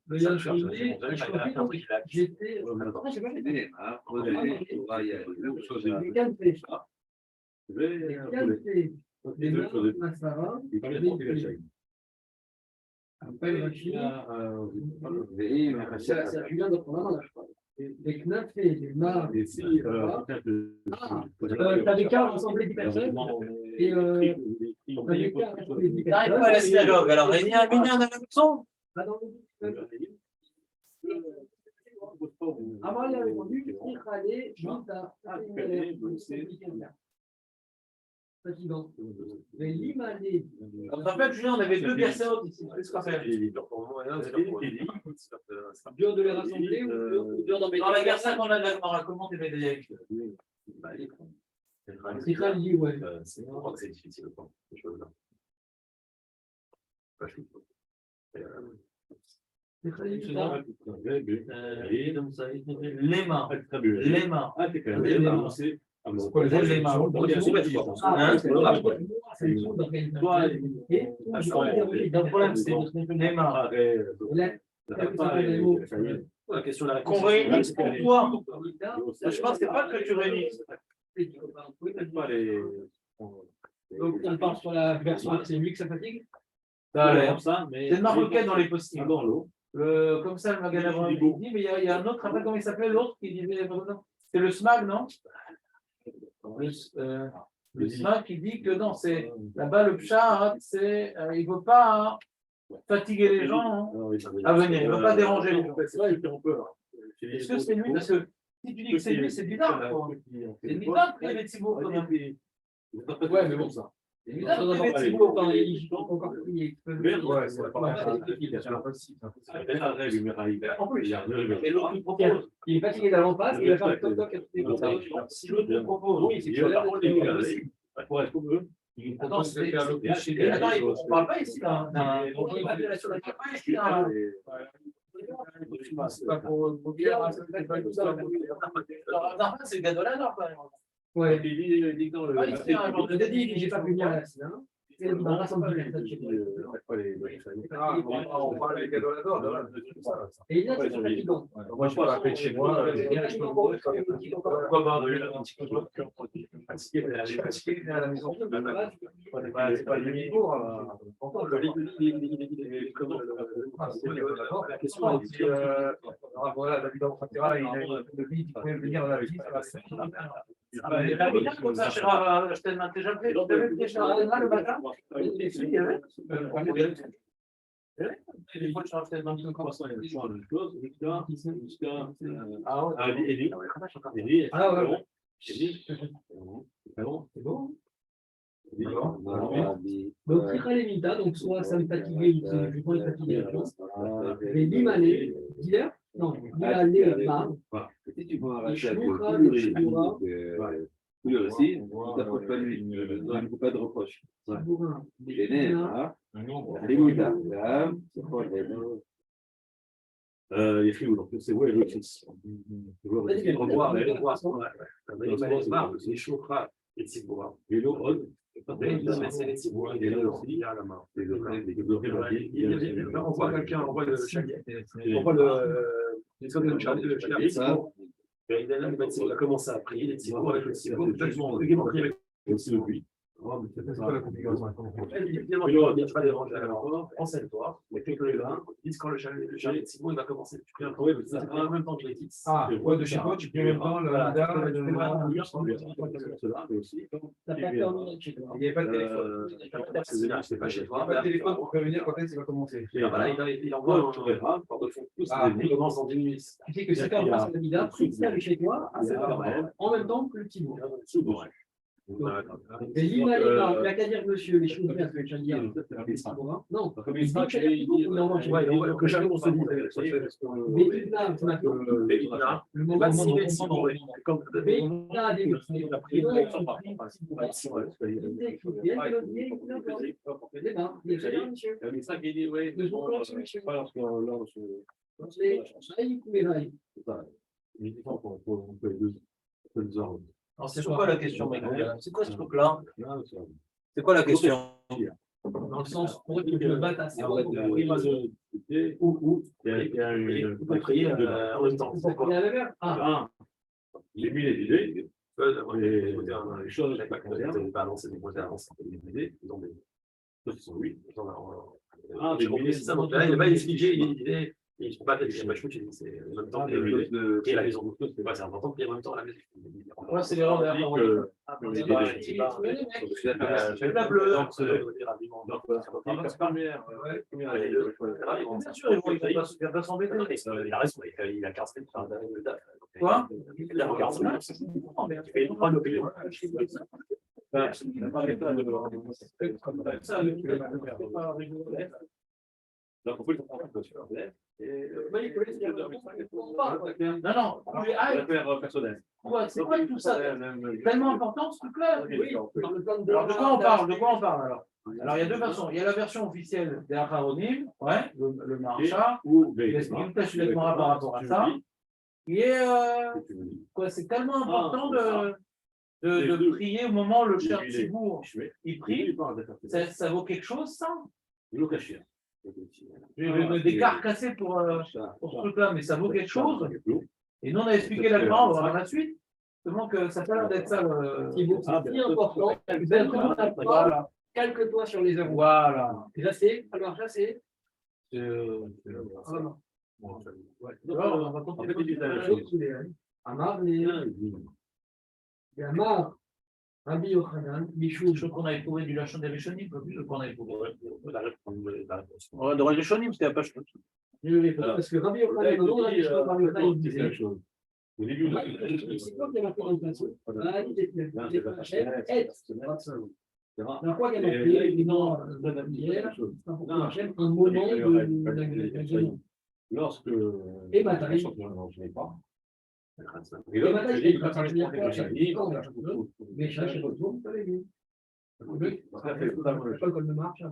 le Yakota, j'étais. Les Cantés. Les Cantés. Les Massara. Après, Rachid. C'est Julien de Provence, là, je crois. Les Knafé, les Mar, les t'avais qu'à rassembler 10 personnes. Et t'avais qu'à rassembler 10 T'arrives personnes. pas à la synagogue, alors réunis un minyan à la maison. Avant, il a répondu que il fallait fatigant. Mais l'Imalé. En fait, Julien, on avait deux personnes ici. Qu'est-ce qu'on fait? Dur de les rassembler ou dur d'en mettre. Dans la guerre 5, on a de la Gemara. Comment t'es médaillé avec C'est ça, il dit, ouais. C'est difficile, ces choses-là. C'est très difficile. Les mains. Les mains. Ah, t'es quand même avancé. Les mains. Le problème, c'est les mains. La question de la Qu'on réunisse pour toi. Je pense que c'est pas que tu réunisses. Donc, on part sur la version, c'est lui que ça fatigue. C'est le marocain dans les postings. Comme ça, le magasin il dit, mais il y a un autre, après, comment il s'appelait l'autre qui disait, c'est le SMAG, non? Le SMAG qui dit que non, c'est là-bas le pshat, c'est il ne veut pas fatiguer les gens à venir, il ne veut pas déranger les gens. Est-ce que c'est lui? Parce que si tu dis que c'est lui, c'est bizarre. C'est bizarre que les Thibault quand même. Ouais, mais bon, ça. C'est bizarre que les Thibault, quand ils sont encore criés. Et l'autre lui propose. Il est fatigué d'avant face, il va faire le toc-toc à toutes les personnes. Si l'autre lui propose, oui, c'est que attends, on ne parle pas ici d'un. C'est pas pour dire, c'est le gars de la Nord, quand même. Ouais, il dit dans le. J'ai pas pu venir à la scène. Et il va rassembler. Et il a fait son fatigant. Moi, je parle après de chez moi. À la maison. C'est pas le niveau. La question est dit, voilà, David Abraham, il a une de vie, il pouvait venir à la vie. Comme ça, je t'ai déjà fait. Le matin. Donc, Rimita, donc soit ça me fatiguait, je prends les fatigués. Mais Limalé, dire, non, Limalé, Si tu prends un rachat le Shibura, lui aussi, tu ne t'approches pas de lui, ne faut pas de reproche. Shibura, Les Mouta, là, c'est quoi les filles, donc c'est ouais, le fils. Les revoir, les chauffras, les Tibouras, les lots, c'est les Tibouras, les lots aussi, à la main. On voit quelqu'un, on voit le chalier, on voit les hommes de chalier, il a commencé à prier, les Tibouras avec le Tibouras, peut-être qu'ils vont prier avec aussi le puits. C'est quoi la configuration? Évidemment, il ne va pas déranger à l'aéroport, renseigne-toi, mais fais que le vin, dis quand le chalet de Simon il va commencer. Tu peux trouver, mais c'est en même temps que les titres. Ah, ouais, de chez toi, tu peux en même temps le radar et le T'as pas permis chez toi. Il n'y avait pas de téléphone. C'est pas chez Il n'y toi. a pas de téléphone pour prévenir quand est-ce qu'il va commencer. Voilà, il envoie un programme, il commence en 10 minutes. Tu sais que si tu as un candidat, tu sais chez toi, en même temps que le petit bout. Et l'Imalima, il n'a qu'à dire monsieur, les choses bien, que tu vas dire. Non, Comme il dit que que jamais on se dit. mais là, maintenant, le moment où Alors, c'est quoi la question, Michael? C'est quoi ce truc-là? C'est quoi la question? dans le sens pour que le batte assez Ou il y a une prière en même temps. J'ai mis les idées. Les choses, je n'ai pas annoncé des points d'avance. Les idées, ils ont des choses qui sont oui. C'est ça. Donc là, il va expliquer les idées. Il ne faut pas être c'est en même temps que la maison. C'est important qu'il y ait en même temps la maison. Ouais, c'est l'erreur de la parole. C'est la bleue. Bien sûr, il ne va pas s'embêter. Il a raison, il a 15 minutes. Quoi? Il a 15 minutes. Tu fais une preuve d'opinion. Donc, on peut le comprendre sur l'ordinaire. Non, non, personnel. c'est quoi tout ça? Tellement important ce truc-là. Oui, dans le plan Alors, de quoi on parle? De quoi on parle alors? Alors, il y a deux façons. Il y a la version officielle des Acharonim, ouais, le Maharsha, l'explique la Gemara par rapport à ça. Et c'est tellement important de prier au moment où le cher Tzibour il prie. Ça vaut quelque chose, ça? Je vais me décarcasser pour ce truc-là, mais ça vaut quelque chose. Et nous, on a expliqué la Gemara, on va voir la suite. Seulement que ça a l'air d'être ça. c'est important. Voilà. Calque-toi sur les euros. Voilà. Et là, c'est. Alors, là, c'est. On va continuer. Amar, Amar, Rabbi Yochanan, Michou. Je crois qu'on avait trouvé du Lachon des Rishonim, pas plus qu'on avait trouvé. On aurait des Rishonim, c'était la page. Parce que Rabbi Yochanan, non, Rabbi Yochanan, il disait. Au début, C'est quoi qui a marqué dans le passage? La fois qu'il y a marqué, non, un moment de. Lorsque. Et bataille. Je n'ai pas. Et bataille, mais cherche le retour, ça les vu. Pas comme le marche.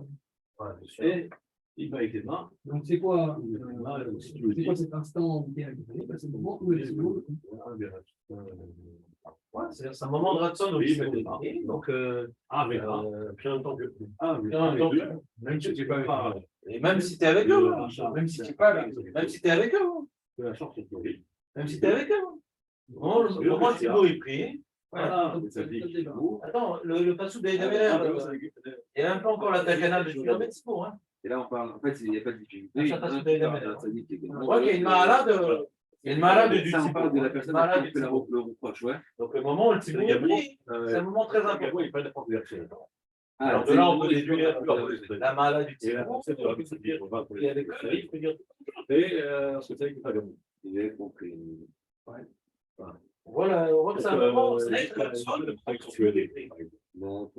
Et il va être là. Donc c'est quoi cet instant où tu es agréé? C'est le moment où les mots. Ouais, c'est un moment de ratson aussi. Donc, Puis en même temps que. même si tu n'es pas. Et même si tu es avec eux, même si tu n'es pas avec eux, même si tu es avec eux, La chance est pourrie. même si tu es avec eux. Le moment où Thibaut il prie. Voilà, ça dit. Attends, le passou d'Aïdaméler, il n'y a même pas encore la takana de Thibaut. Et là, on parle. En fait, il n'y a pas de difficulté. Ça passe il y a une malade. Il y a une malade du Ça, on parle de la personne à qui fait le Thibaut. reproche, ouais. Donc, le moment où le Thibaut il prie, c'est un moment très important. Il pas de controversé. Alors, de là, on peut déduire la maladie du Thibaut. Et avec ça, il peut dire. Et ce que c'est que pas bon. Il est compris. Voilà, on voit que c'est un moment, c'est là que Non,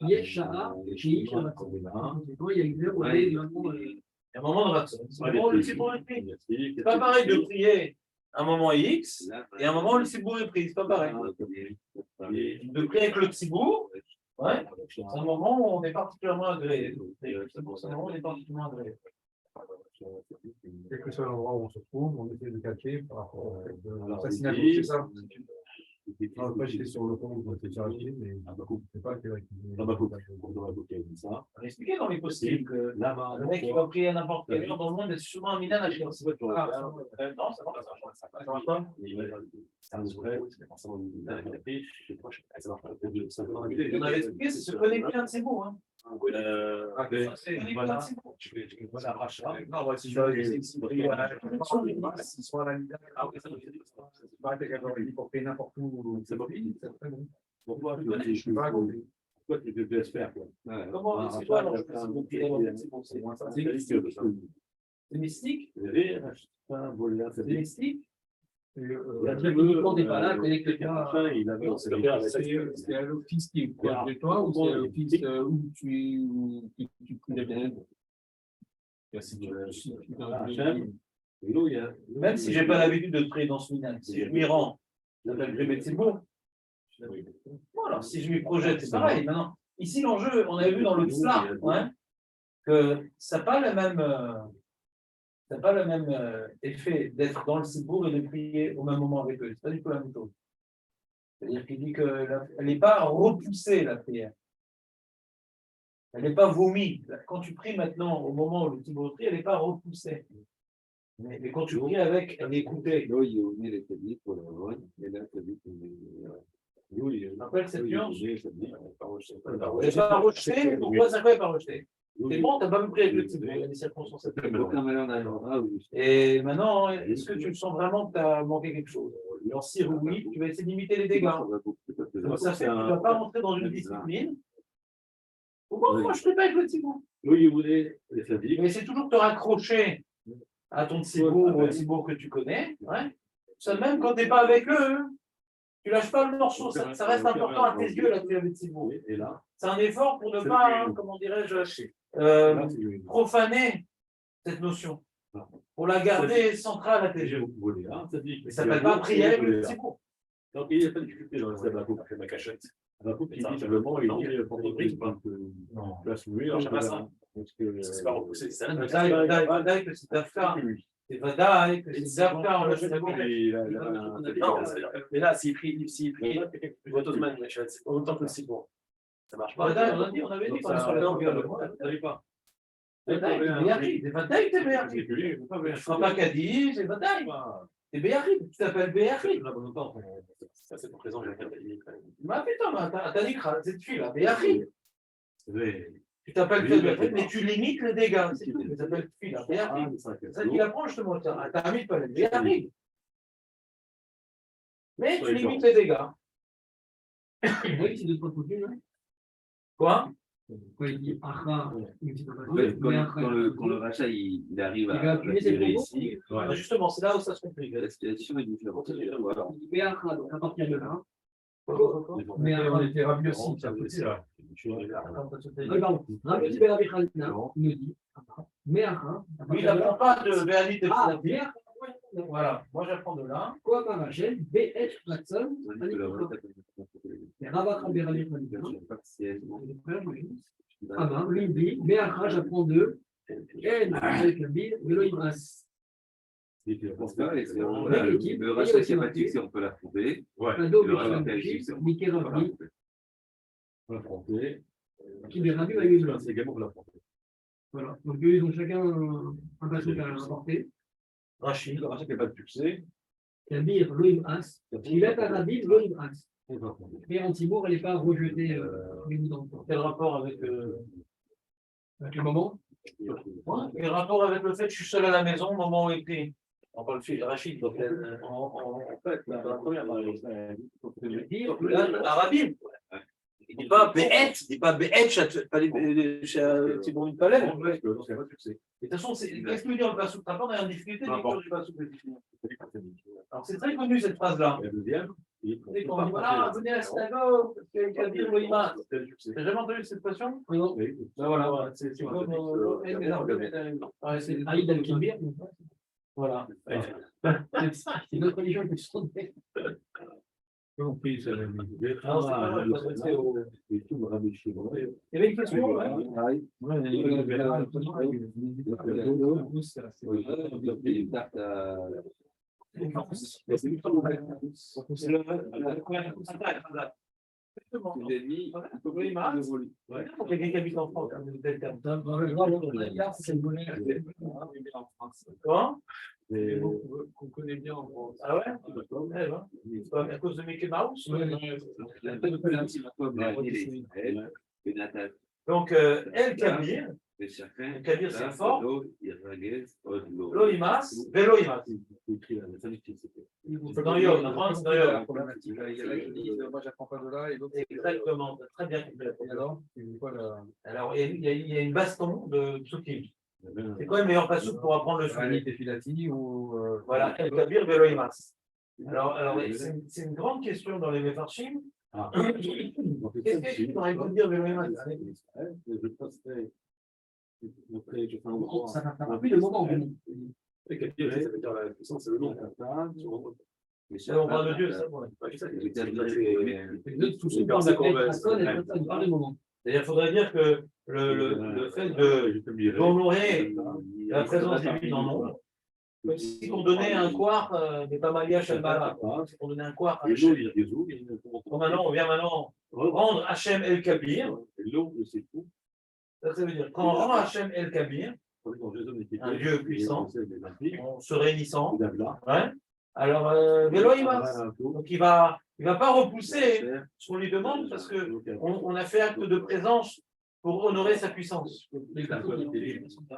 Il y a Shara, il y a une heure où il y a un moment de ratson. C'est un moment où le Thibaut est pris. C'est pas pareil de prier un moment X et un moment où le Thibaut est pris. C'est pas pareil. De prier avec le Thibaut, ouais, c'est un moment où on est particulièrement agréé. C'est pour ça qu'on est particulièrement agréé. Quel que soit l'endroit où on se trouve, on essaie de cacher par rapport à l'assassinat, l'assassinat, c'est ça. Après, j'étais sur le pont, j'étais sur la ligne, mais je sais pas quelle il a dit ça. On a expliqué dans les post-it que le mec qui va prier à n'importe quelle heure dans le monde est souvent un minage. Non, ça marche pas. C'est un vrai, c'est forcément une idée avec la pêche, je sais pas, ça marche pas. On avait expliqué, c'est se connecter à un de ces mots. pour payer n'importe où, c'est bon. Pourquoi tu devais se faire? Comment c'est quoi alors? C'est mystique? C'est mystique? La techniquement n'est pas là, connecte pas. C'est un office qui est proche de toi ou c'est un office où tu connais bien? Même si je n'ai pas l'habitude de prier dans ce minage, si je m'y rends, je m'appelle Betsibour. Voilà, si je m'y projette, c'est pareil. Maintenant, ici, l'enjeu, on avait vu dans le Tzla, que ça n'a pas le même effet d'être dans le Sibour et de prier au même moment avec eux. C'est pas du tout la même chose. C'est-à-dire qu'il dit qu'elle n'est pas repoussée, la prière. Elle n'est pas vomie. Quand tu pries maintenant, au moment où le Sibour prie, elle n'est pas repoussée. Mais quand tu pries avec, elle est écoutée. On appelle cette nuance. Elle n'est pas rejetée. Pourquoi ça ne peut pas rejetée? C'est bon, tu n'as pas même pris avec le Sibour. Il y a des circonstances. Et maintenant, est-ce que tu sens vraiment que tu as manqué quelque chose? Alors, si oui, tu vas essayer de limiter les dégâts. Donc, ça fait que tu ne vas pas rentrer dans une discipline. Pourquoi moi je ne prie pas avec le Sibour? Mais c'est toujours te raccrocher à ton Sibour ou au Sibour que tu connais. Ça, même quand tu n'es pas avec eux, tu ne lâches pas le morceau. Ça reste important à tes yeux, la prière de Sibour. C'est un effort pour ne pas, comment dirais-je, profaner cette notion. Pour la garder centrale à tes yeux. Ça ne s'appelle pas prier avec le Sibour. Donc, il n'y a pas de difficulté dans le stade de ma cachette. La coupe qui dit simplement, il dit pour le prix, tu vas se mouiller, alors je sais pas ça. C'est pas repoussé, c'est un Vadaï que c'est Dafka. C'est Vadaï que c'est Dafka. Non, mais là, s'il prie, Ottoman, autant que le Sibour. Ça marche pas. Vadaï, on avait dit qu'on sur la longueur. Ça n'arrive pas. C'est Vadaï, c'est Béarri. Je ne ferai pas Kadi, c'est Vadaï. C'est Béarri, tu t'appelles Béarri. Ça, c'est ton présent, j'ai regardé. Mais putain, t'as dit que cette fille-là, Béarri. Tu t'appelles Béarri, mais tu limites les dégâts. C'est tout, tu t'appelles fille-là, Béarri. C'est ça qu'il apprend justement. T'as mis pas Béarri. Mais tu limites les dégâts. Oui, c'est de trois côtés, non? Quoi? Quand il dit Acha, quand le rachat il arrive il va appuyer ses ici, Justement, c'est là où ça se complique. la situation est différente. Voilà. il dit Béacha, donc à partir de là. Mais on était ravis aussi, ça peut là. Pardon, Rabbi Béavi Khalina nous dit Béacha. Oui, il n'apprend pas de Béalit et Ah, Béalit. Voilà, moi j'apprends de là. Quoi par Hachem, B.H. Platson, et Rabbi Béavi Khalina. Amar, lui dit Béacha, j'apprends de N avec le Bil, Velo Ibras. Le rachat qui n'est pas fixé, on peut l'affronter. Ado, Le rachat qui est Bishlam, fixé, Mickey Rabbi, L'affronter. qui est Rabbi Bayou. C'est également pour l'affronter. Voilà, donc eux, ils ont chacun un passage à apporter. Rachid, le rachat qui n'a pas de succès. C'est-à-dire Loïm As, il est à Rabbi, Loïm As. Mais en Tibour, elle n'est pas rejetée les bouts dans le temps. Quel rapport avec À quel moment? quel rapport avec le fait que je suis seul à la maison au moment où il prie? On parle de Rachid, donc en fait, la première, Arabim. Il ne dit pas Béhet, il ne dit pas Béhet, chez Thibault une palais. De toute façon, qu'est-ce que veut dire le Passouk? T'as pas dans une difficulté de lecture du Passouk. Alors c'est très connu cette phrase-là. La deuxième, On dit voilà, venez à la synagogue, parce qu'il y a dire Loïma. T'as jamais entendu cette expression? Non. Voilà, c'est comme C'est Aïd al-Kibir. Voilà. C'est notre religion qui se trompe. Il y avait une question, Quelqu'un qui habite en France, Comment Qu'on connaît bien en France. Ah ouais? À cause de Mickey Mouse? Donc, El Kabir, El Kabir c'est fort, Loïmas, Veloïmas. Dans Yom, en France, dans Yom. Moi, j'apprends pas de là et l'autre. Exactement, très bien. Alors, Alors, il y a une baston de Psukim. C'est quoi le meilleur passage pour apprendre le souvenir? Filati ou. Voilà, El Kabir, Veloïmas. Alors c'est une grande question dans les Mefarshim. Qu'est-ce que tu aurais pu dire Veloïmas? Ça n'a plus de moment où Ça veut dire la puissance, c'est le nom. On parle de Dieu, ça. C'est-à-dire qu'il faudrait dire que le fait d'honorer la présence divine en nous, comme si on donnait un quark, mais pas Malia Shalbala, si on donnait un quark à Hachem. Donc maintenant, on vient rendre Hachem El Kabir. Ça veut dire, quand on rend Hachem El Kabir, un Dieu puissant, on se réunissant, ouais. Alors, Veloïmas, donc il va pas repousser ce qu'on lui demande parce qu'on a fait acte de présence pour honorer sa puissance.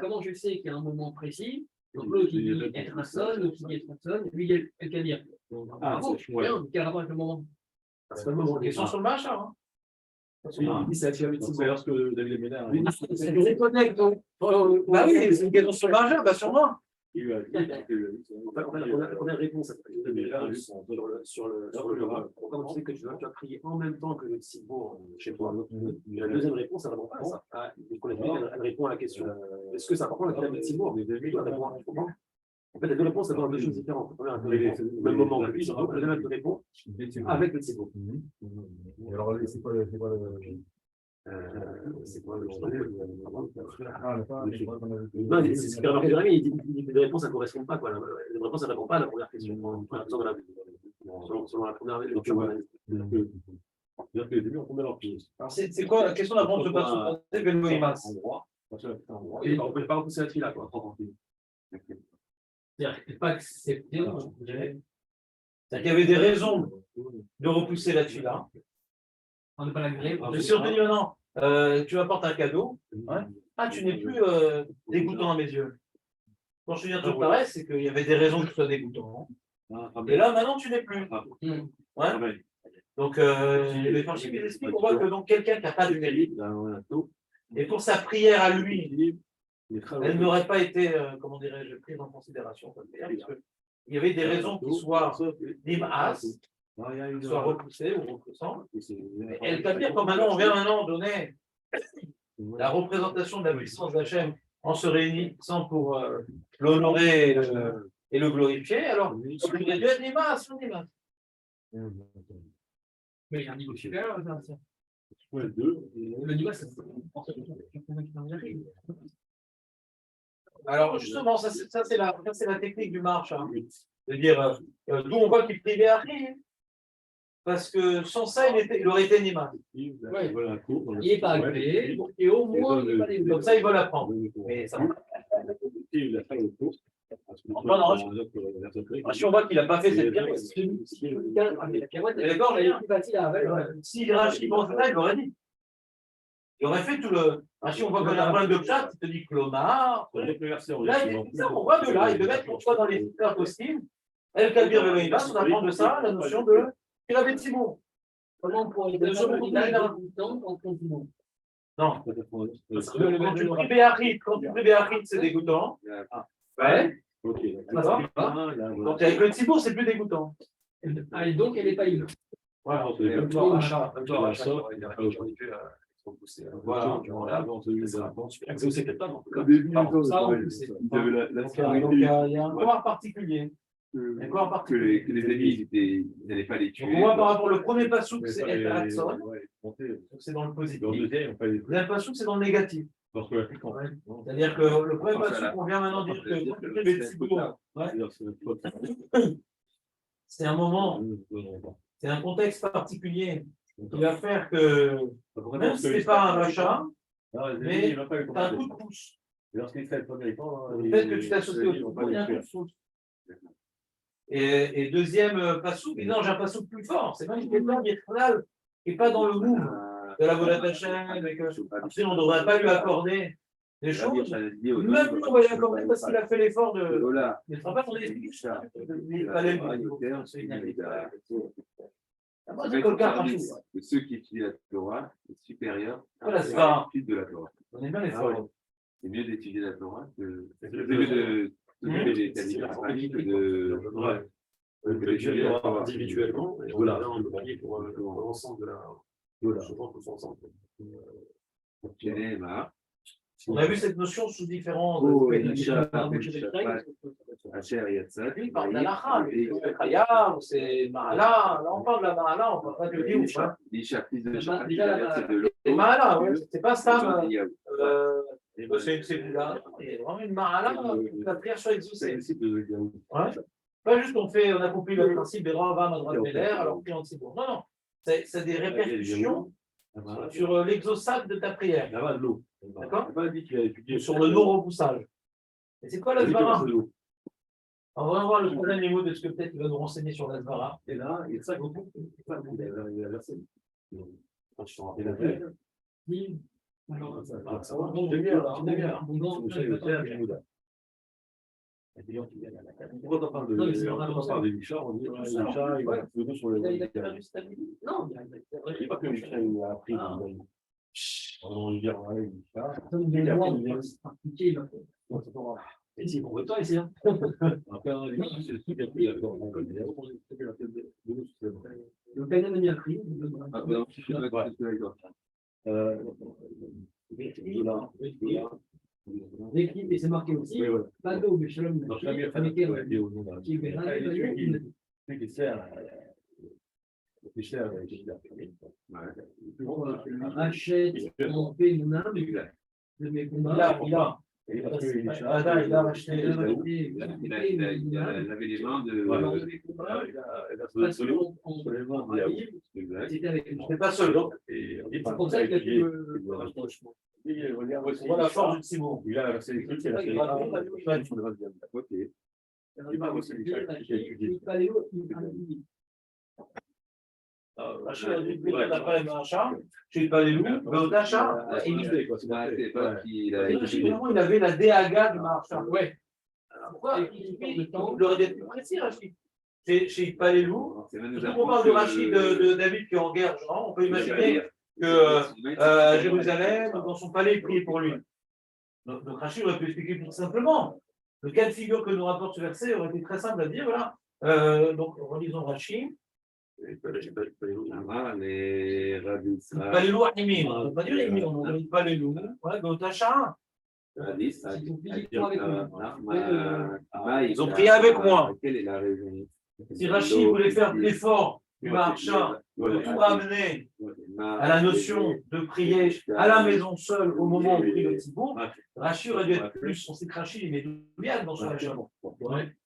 Comment je sais qu'il y a un moment précis? Donc l'autre qui dit être un seul, l'autre qui dit être un seul, et lui il est le Kabir. Bravo, bien, quel rapport avec le moment? C'est pas le moment. Question sur le machin. Hein. C'est lorsque David Ménard. C'est des connects, donc. Bah oui, c'est une question sur le machin, bah sûrement. On a une réponse sur le comment tu sais que tu as prié en même temps que le Tzibor chez toi. La deuxième réponse, elle ne répond pas à ça. Elle répond à la question est-ce que c'est important la question de Tzibor? En fait, les deux réponses, elles sont deux choses différentes. La première, elle répond au même moment que lui, la deuxième, elle répond avec le Tzibor. Alors, c'est quoi le. C'est quoi le non, c'est ce qu'il a remarqué Jérémy, il dit que les réponses ne correspondent pas. Quoi. Les réponses ne répondent pas à la première question. Selon la première lecture. C'est-à-dire que les débuts, on tombait leur pied. Alors, c'est quoi la question d'apprendre ce passage? C'est Veloïmas. Et on ne peut pas repousser la fille là. C'est-à-dire pas que c'est bien, je dirais. C'est-à-dire qu'il y avait des raisons de repousser la fille-là. On n'est pas la grève. Je suis retenu maintenant. Tu m'apportes un cadeau. Ouais. Ah, tu n'es plus dégoûtant à mes yeux. Quand je te viens toujours pareil, c'est qu'il y avait des raisons que tu sois dégoûtant. Et là, maintenant, tu n'es plus. Ouais. Donc, les franchis, ils expliquent qu'on voit que donc quelqu'un qui n'a pas de mérite, et pour sa prière à lui, elle n'aurait pas été, comment dirais-je, prise en considération. Parce il y avait des raisons qui soient d'im'as, soit repoussé ou repoussant. Et le Kabir, comme maintenant, on vient maintenant donner la représentation de la puissance d'Hachem en se réunissant pour l'honorer et le glorifier, alors on aurait dû être l'image, son image. Mais il y a un niveau supérieur, ça. Le niveau, c'est. Alors justement, ça c'est la technique du marche. Hein. C'est-à-dire, d'où on voit qu'il privait à rien. Parce que sans ça, il aurait été Nima. Il n'est pas agréé, et au moins, il n'est pas des. Donc ça, ils veulent apprendre. Mais ça si on voit qu'il n'a pas fait cette pirouette, d'accord, mais si Rachid pense ça, il l'aurait dit. Il aurait fait tout le. Si on voit qu'on a un problème de chat, il te dit Clomar. Là, on voit de là, il devait être soit dans les super costumes. El Kabir Veloïbas, on apprend de ça la notion de. Il avait de Simon. Comment on pourrait dire dans le temps quand on dit non? Non. Quand tu pries Béachrit, c'est dégoûtant. Ouais. Donc avec le Tzibour, c'est plus dégoûtant. Ah, et donc elle n'est pas libre. Voilà. Il y a un corps particulier. Que les ennemis n'allaient pas les tuer. On voit par rapport au premier passouk, c'est El Ratson, c'est dans le positif. Le deuxième passouk, c'est dans le négatif. C'est-à-dire que le premier passage qu'on vient maintenant dire que le Tzibour, c'est un moment, c'est un contexte particulier qui va faire que même si ce n'est pas un rachat, mais tu as un coup de pouce. Peut-être que tu t'associes au Tzibour, il y a un coup de pouce. Et deuxième passou, mais non, j'ai un passou plus fort. C'est pas une question virtuelle qui n'est pas dans le mouvement de la Vodat Hashem. On ne devrait pas lui accorder des choses. Même lui, on va lui accorder parce qu'il a fait l'effort de. Mais tu ne pas qu'on est expliqué ça. Ceux qui étudient la Torah, c'est supérieur à Voilà, c'est pas. l'étude de la Torah. On est bien l'effort. C'est mieux d'étudier la Torah que de les qualifier d'étudier la Torah individuellement, et on l'a envoyé pour l'ensemble de la. Je pense que c'est ensemble. On a vu cette notion sous différents. Oui, Lui, il parle d'Alacha, c'est Chaya, c'est Mahala. Là, on parle de la Mahala, on ne parle pas de Yusha. C'est Mahala, ouais. C'est pas ça. C'est là. Il y a vraiment une Mahala, la prière soit exaucée. Ouais. Pas juste on a compris le principe des Rava, Madras Meller, alors puis on sait bon. Non, non. C'est des répercussions sur l'exaucate de ta prière. D'accord? Sur le non-repoussage. Et c'est quoi l'Asvara? On va voir le troisième niveau de ce que peut-être il va nous renseigner sur l'Asvara. Et là, il y a ça beaucoup. Quand tu t'en rappelles la pourquoi on parle de Michard, on dit Michard, il va plutôt sur le. Non, il n'y a pas que Michard, il a appris. On va dire, Michard. Et c'est pour toi ici. Après, c'est le truc qui a pris d'accord. Le Canaan a mis appris. L'équipe, et c'est marqué aussi, pas d'eau, mais Shalom, achète, on fait une âme de mes combats. Il a racheté. Il avait les mains de. C'est pas seul. C'est pour ça qu'il a fait Voilà la force du Tzibour. Il a c'est les trucs, c'est la côté. Rachid a dit que n'a pas les mains à chat, je n'ai pas les loups, mais au d'achat, il avait la DAGA du marchand. Ouais. Pourquoi il aurait dû être plus précis, Rachid. Chez pas les loups. On parle de Rachid, de David qui est en guerre, genre, on peut imaginer que à Jérusalem, dans son palais, il priait pour lui. Donc Rachid aurait pu expliquer plus simplement. Le cas de figure que nous rapporte ce verset aurait été très simple à dire, voilà. Donc, relisons Rachid. Pas les loups animés, on ne peut pas dire les on ne dit pas les loups. Ouais, Gautacha. Ils ont prié avec moi. Si Rachid voulait faire l'effort du marchand de tout ramener à la notion de prier à la maison seule au moment où on prie le Tzibour, Rachid aurait dû être plus. On sait que Rachid il met douillade dans son achat.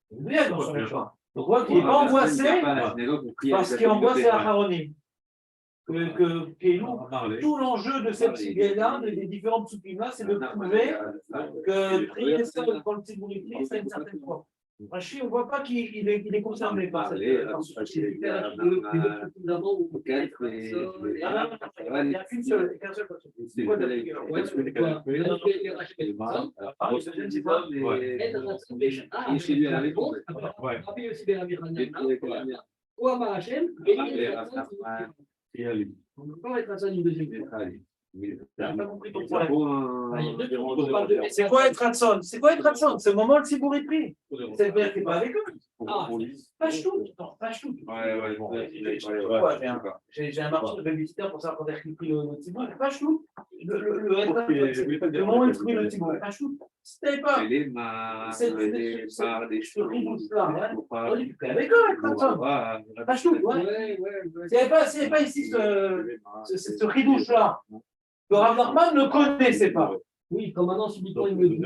Douillade dans son achat. Donc, on voit qu'il n'est pas angoissé parce qu'il angoisse c'est Acharonim. Tout l'enjeu de cette idée-là, des différentes soupines-là, c'est de prouver que prier seul quand le Tzibour est pris, c'est une certaine fois. Rachid, on ne voit pas qu'il est concerné par cette il n'y a qu'un seul personne. C'est quoi on ne peut pas être à ça une deuxième fois. Pas compris ton problème. C'est quoi être Hatson? C'est quoi être Hatson? C'est le moment où le Tzibour est pris. C'est-à-dire qu'il n'est pas avec eux. Page tout. J'ai un marché de babysitter pour savoir quand est-ce pris le Tzibour. Page tout. Le moment où il prit le Tzibour. Page tout. Si tu n'avais pas ce ridouche-là, tu es avec eux, être Hatson. Page tout. S'il n'y avait pas ici ce ridouche-là, que Rav Nachman ne connaissait pas. Oui, comme maintenant, subitement, il me dit.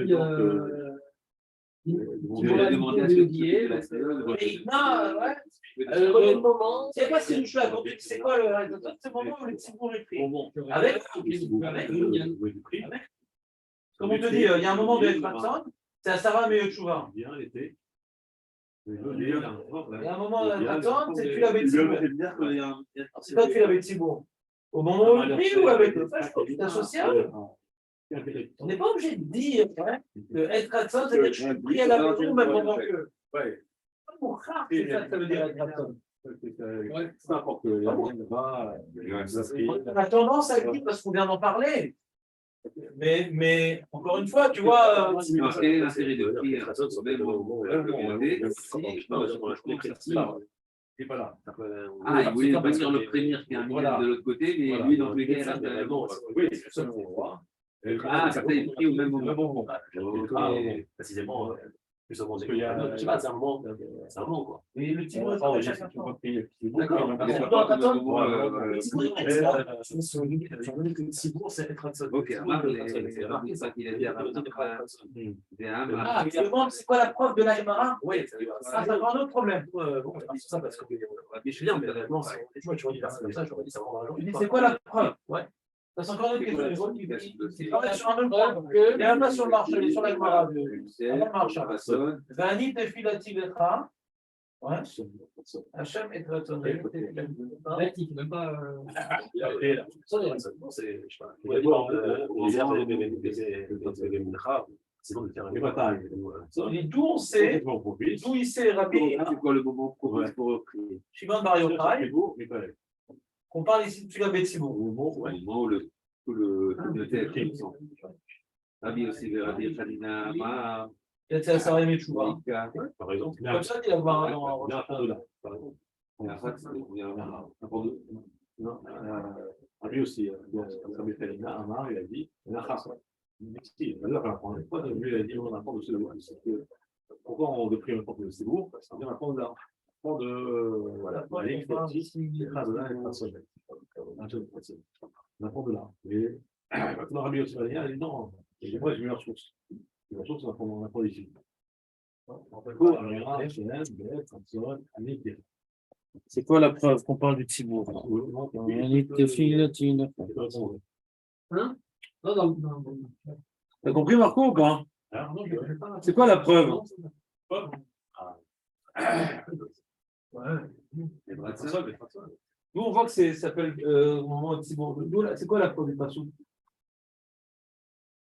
Le moment, c'est pas si je l'ai c'est quoi le moment où le Tzibour est pris. Avec, comme on te dit, il y a un moment de Efratson, c'est à Sarah Meyochouva. Il y a un moment de Efratson, c'est tu l'avais Tzibour. C'est pas tu l'avais Tzibour. Au moment où il prie ou avec le fâche, tu t'associes à eux. On n'est pas obligé de dire que être Ratson, c'est-à-dire que je suis pris à la maison même pendant que. C'est ça que ça veut dire être Ratson. On a tendance à le dire parce qu'on vient d'en parler. Mais encore une fois, tu vois. Quel est l'intérêt de prier Ah, il voulait pas dire le prévenir qu'il y a un milliard de l'autre côté, mais lui, dans tous les cas, oui, c'est ça qu'on voit. Ah, ça fait pris au même moment. Précisément, plus ou moins, je sais pas, c'est un moment, quoi. Mais le Tzibour est pas chacun. D'accord. C'est être Ratson. Ok, c'est remarqué ça qu'il a dit à Ah, tu demandes c'est quoi la preuve de la Gemara? Oui, ça c'est un autre problème. c'est ça parce que je viens, mais réellement, tu vois des personnes comme ça, je leur dis ça va un jour. Tu dis c'est quoi la preuve? Ouais. Ça c'est encore une autre question. C'est pas sur un autre preuve que. Il n'y a pas sur le marché, il est sur la Gemara. Vanit et Filati Vetra. Ouais. Hachem et Raton. Même pas. C'est, je sais pas, il va voir d'où il sait Rabbi. C'est quoi le moment pour prier? Shimon Bar Yochai. Qu'on parle ici de Tula Betsibour. Au moment où le texte est Rabbi aussi, Rabbi Khadina, Ma. Il y a ça Sarah Tchouva. Par exemple, Comme ça, il va voir. Lui aussi, comme Kalina, Amar, il a dit, il a dit, on apprend de ce pourquoi on veut prier le séjour? Parce qu'on apprend de voilà, on apprend de là. Et maintenant, Rabbi aussi va dire, il dit non, moi j'ai meilleure source. La source, on apprend ici. C'est quoi la preuve qu'on parle du Tzibour? Hein? Non. T'as compris Marco ou pas? C'est quoi la preuve? Nous on voit que ça s'appelle au moment de Tzibour. C'est quoi la preuve du passou?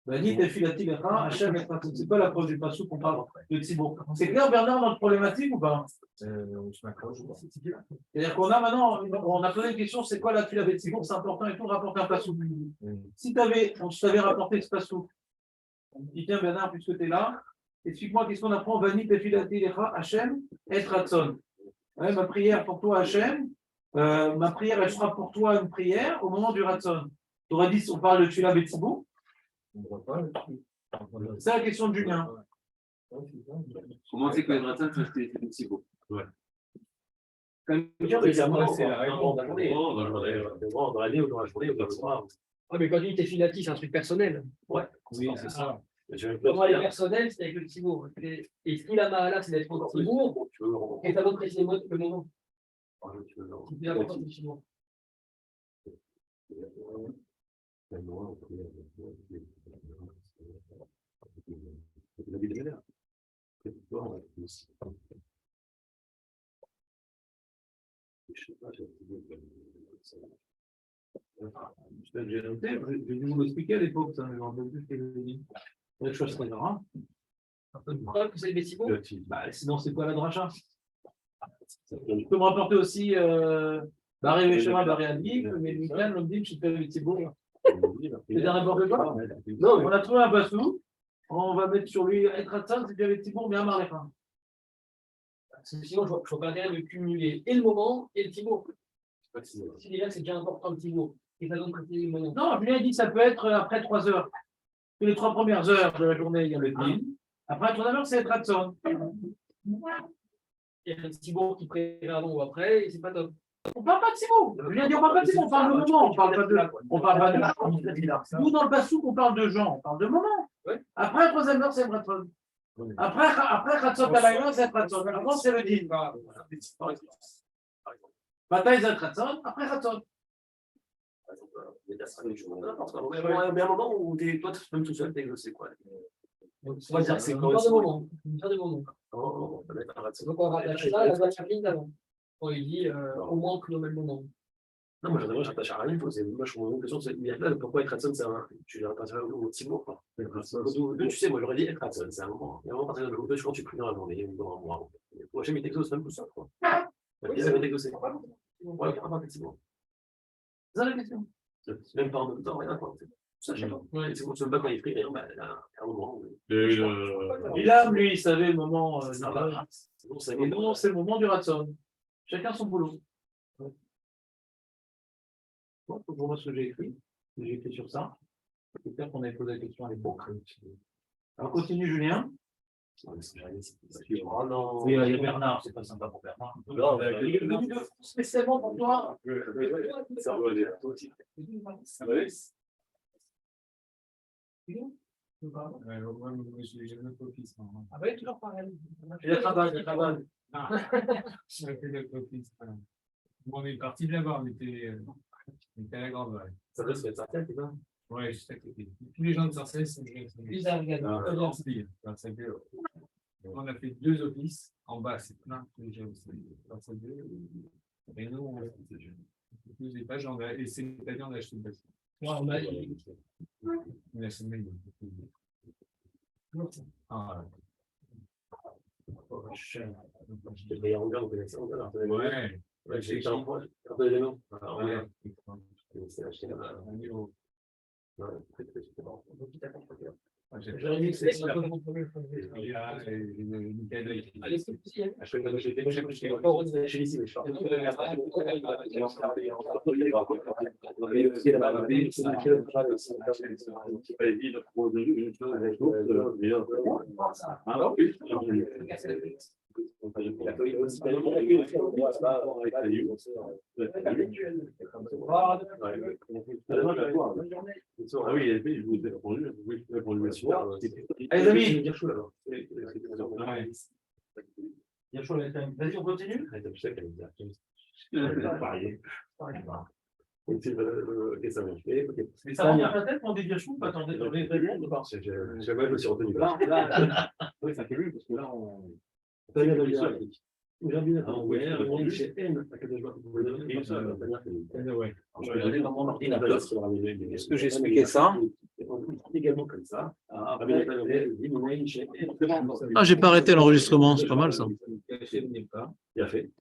C'est pas la preuve du passou qu'on parle de Tzibour. C'est clair Bernard dans la problématique ou pas? C'est-à-dire qu'on a maintenant, on a posé une question, c'est quoi la tuile avec Tzibour? C'est important et tout, rapporter un passou. Si on t'avait rapporté ce passou, on me dit tiens Bernard, puisque tu es là, explique-moi qu'est-ce qu'on apprend, Vanit Tefilati Lecha, Hachem, et Ratson. Ouais, ma prière pour toi, Hachem, ma prière, elle sera pour toi une prière au moment du Ratson. Tu aurais dit si on parle de Tula Betsibour? C'est la question de Julien. Comment c'est que les Ratson, c'est si beau? Ouais. C'est la réponse. Dans l'année ou dans la journée ou dans le soir. Ah, mais quand tu dis t'es filati, c'est un truc personnel. Ouais, oui, c'est ça. Pour moi, les personnels, c'est avec le Tzibour. Et ce qu'il a mal là, c'est d'être au Tzibour. Et t'as d'autres préciser le moment. C'est plus important que le Tzibour. J'ai noté, j'ai dû vous l'expliquer à l'époque, ça, mais j'en ai vu ce que j'ai dit. La chose très grave. Pourquoi que c'est le Tzibour? Sinon, c'est quoi la dracha? Je peux me rapporter aussi Barré Véchema, Barré Adib, mais Mikan, l'Omdim, je suis fait le Tzibour. C'est n'importe quoi. Non, on a trouvé un passou, on va mettre sur lui être Hatsan, c'est bien le Tzibour, bien marre les fins. Sinon, je ne vois pas l'intérêt de cumuler et le moment et le Tzibour. Si déjà c'est déjà important le Tzibour, et ça donne préciser le moment. Non, Julien dit que ça peut être après 3 heures. Que les 3 premières heures de la journée, il y a le Din. Après, la 3e heure, c'est être Hatsan. Il y a le Tzibour qui préfère avant ou après, et c'est pas top. On ne parle pas de ces mots. Je viens de dire, on ne parle pas de ces mots, on parle de moment, on parle pas de gens. Nous, dans le Passouk, on parle de gens, on parle de moment. Après, troisième heure, c'est Bratzon. Après, Khatzot Alayla, c'est Bratzon. Avant, c'est le din. Bataille, c'est Bratzon, après Khatzot. Mais il y a un moment où toi, même tout seul, t'es exaucé, quoi. On va dire que c'est quand même. Une fin de moment. On va mettre un Ratson. Donc on rattache ça à la Zacharin d'avant. Quand il dit au moins que le même moment. Non, moi, j'attache à rien. Moi, je me question, c'est pourquoi être Ratson, c'est un. Tu l'as pas au petit mot, quoi. Tu sais, moi, j'aurais dit être Ratson, c'est un moment. Il y a un moment, à partir de l'autre, quand tu pries dans la journée, ou dans un mois. Le prochain, il t'exauce même tout ça, quoi. Il va t'exaucer. Ouais, effectivement. C'est ça la question. Même pas en même temps, rien, quoi. Ça, je sais pas. C'est pour se battre quand il prie, rien, il y a un moment. Il a, lui, il savait le moment. C'est Non, c'est le moment du Ratson. Chacun son boulot. Bon, faut que je vois ce que j'ai écrit. J'ai écrit sur ça. J'espère qu'on avait posé la question à l'époque. Alors, continue, Julien. Oh non. Oui, il y a Bernard, c'est pas sympa pour Bernard. Non, il est venu de France spécialement pour toi. Ça va aller. J'ai notre office. Ah oui, toujours pareil. Il y a travail. J'ai fait notre office. On est parti de là-bas, on était à la Grande Valle. Ça doit se faire ça, c'est ça. Ouais, juste à côté. Tous les gens de Sarcelles sont venus. On a fait 2 offices. En bas, c'est plein. Et nous, on a fait 2 étages. Et c'est-à-dire, on a acheté une bâtiment. On a La semaine. Ah, Je te paye en gars, on connaît ça. ouais. Ouais, j'ai été en poids. Un peu d'éléments. Ouais. C'est acheté là-bas. Ouais, très super. J'aurais dit que c'est un peu mon premier. Il y a Michael. Allez, c'est possible. Je suis ici, mais je Ah oui, je vous ai répondu. Oui, je vous ai répondu. Allez, amis. Bien chaud là-bas. Bien chaud, vas-y, on continue. Mais Ça rentre dans ta tête pour des bien chaud, pas attendez, dans les répondre ou pas? je me suis retenu. Oui, ça fait lui, parce que là, on. J'ai bien répondu chez N. Ouais. Je vais regarder dans mon ordinateur. Est-ce que j'ai expliqué ça? Également comme ça. Ah, j'ai pas arrêté l'enregistrement, c'est pas mal ça. Bien fait.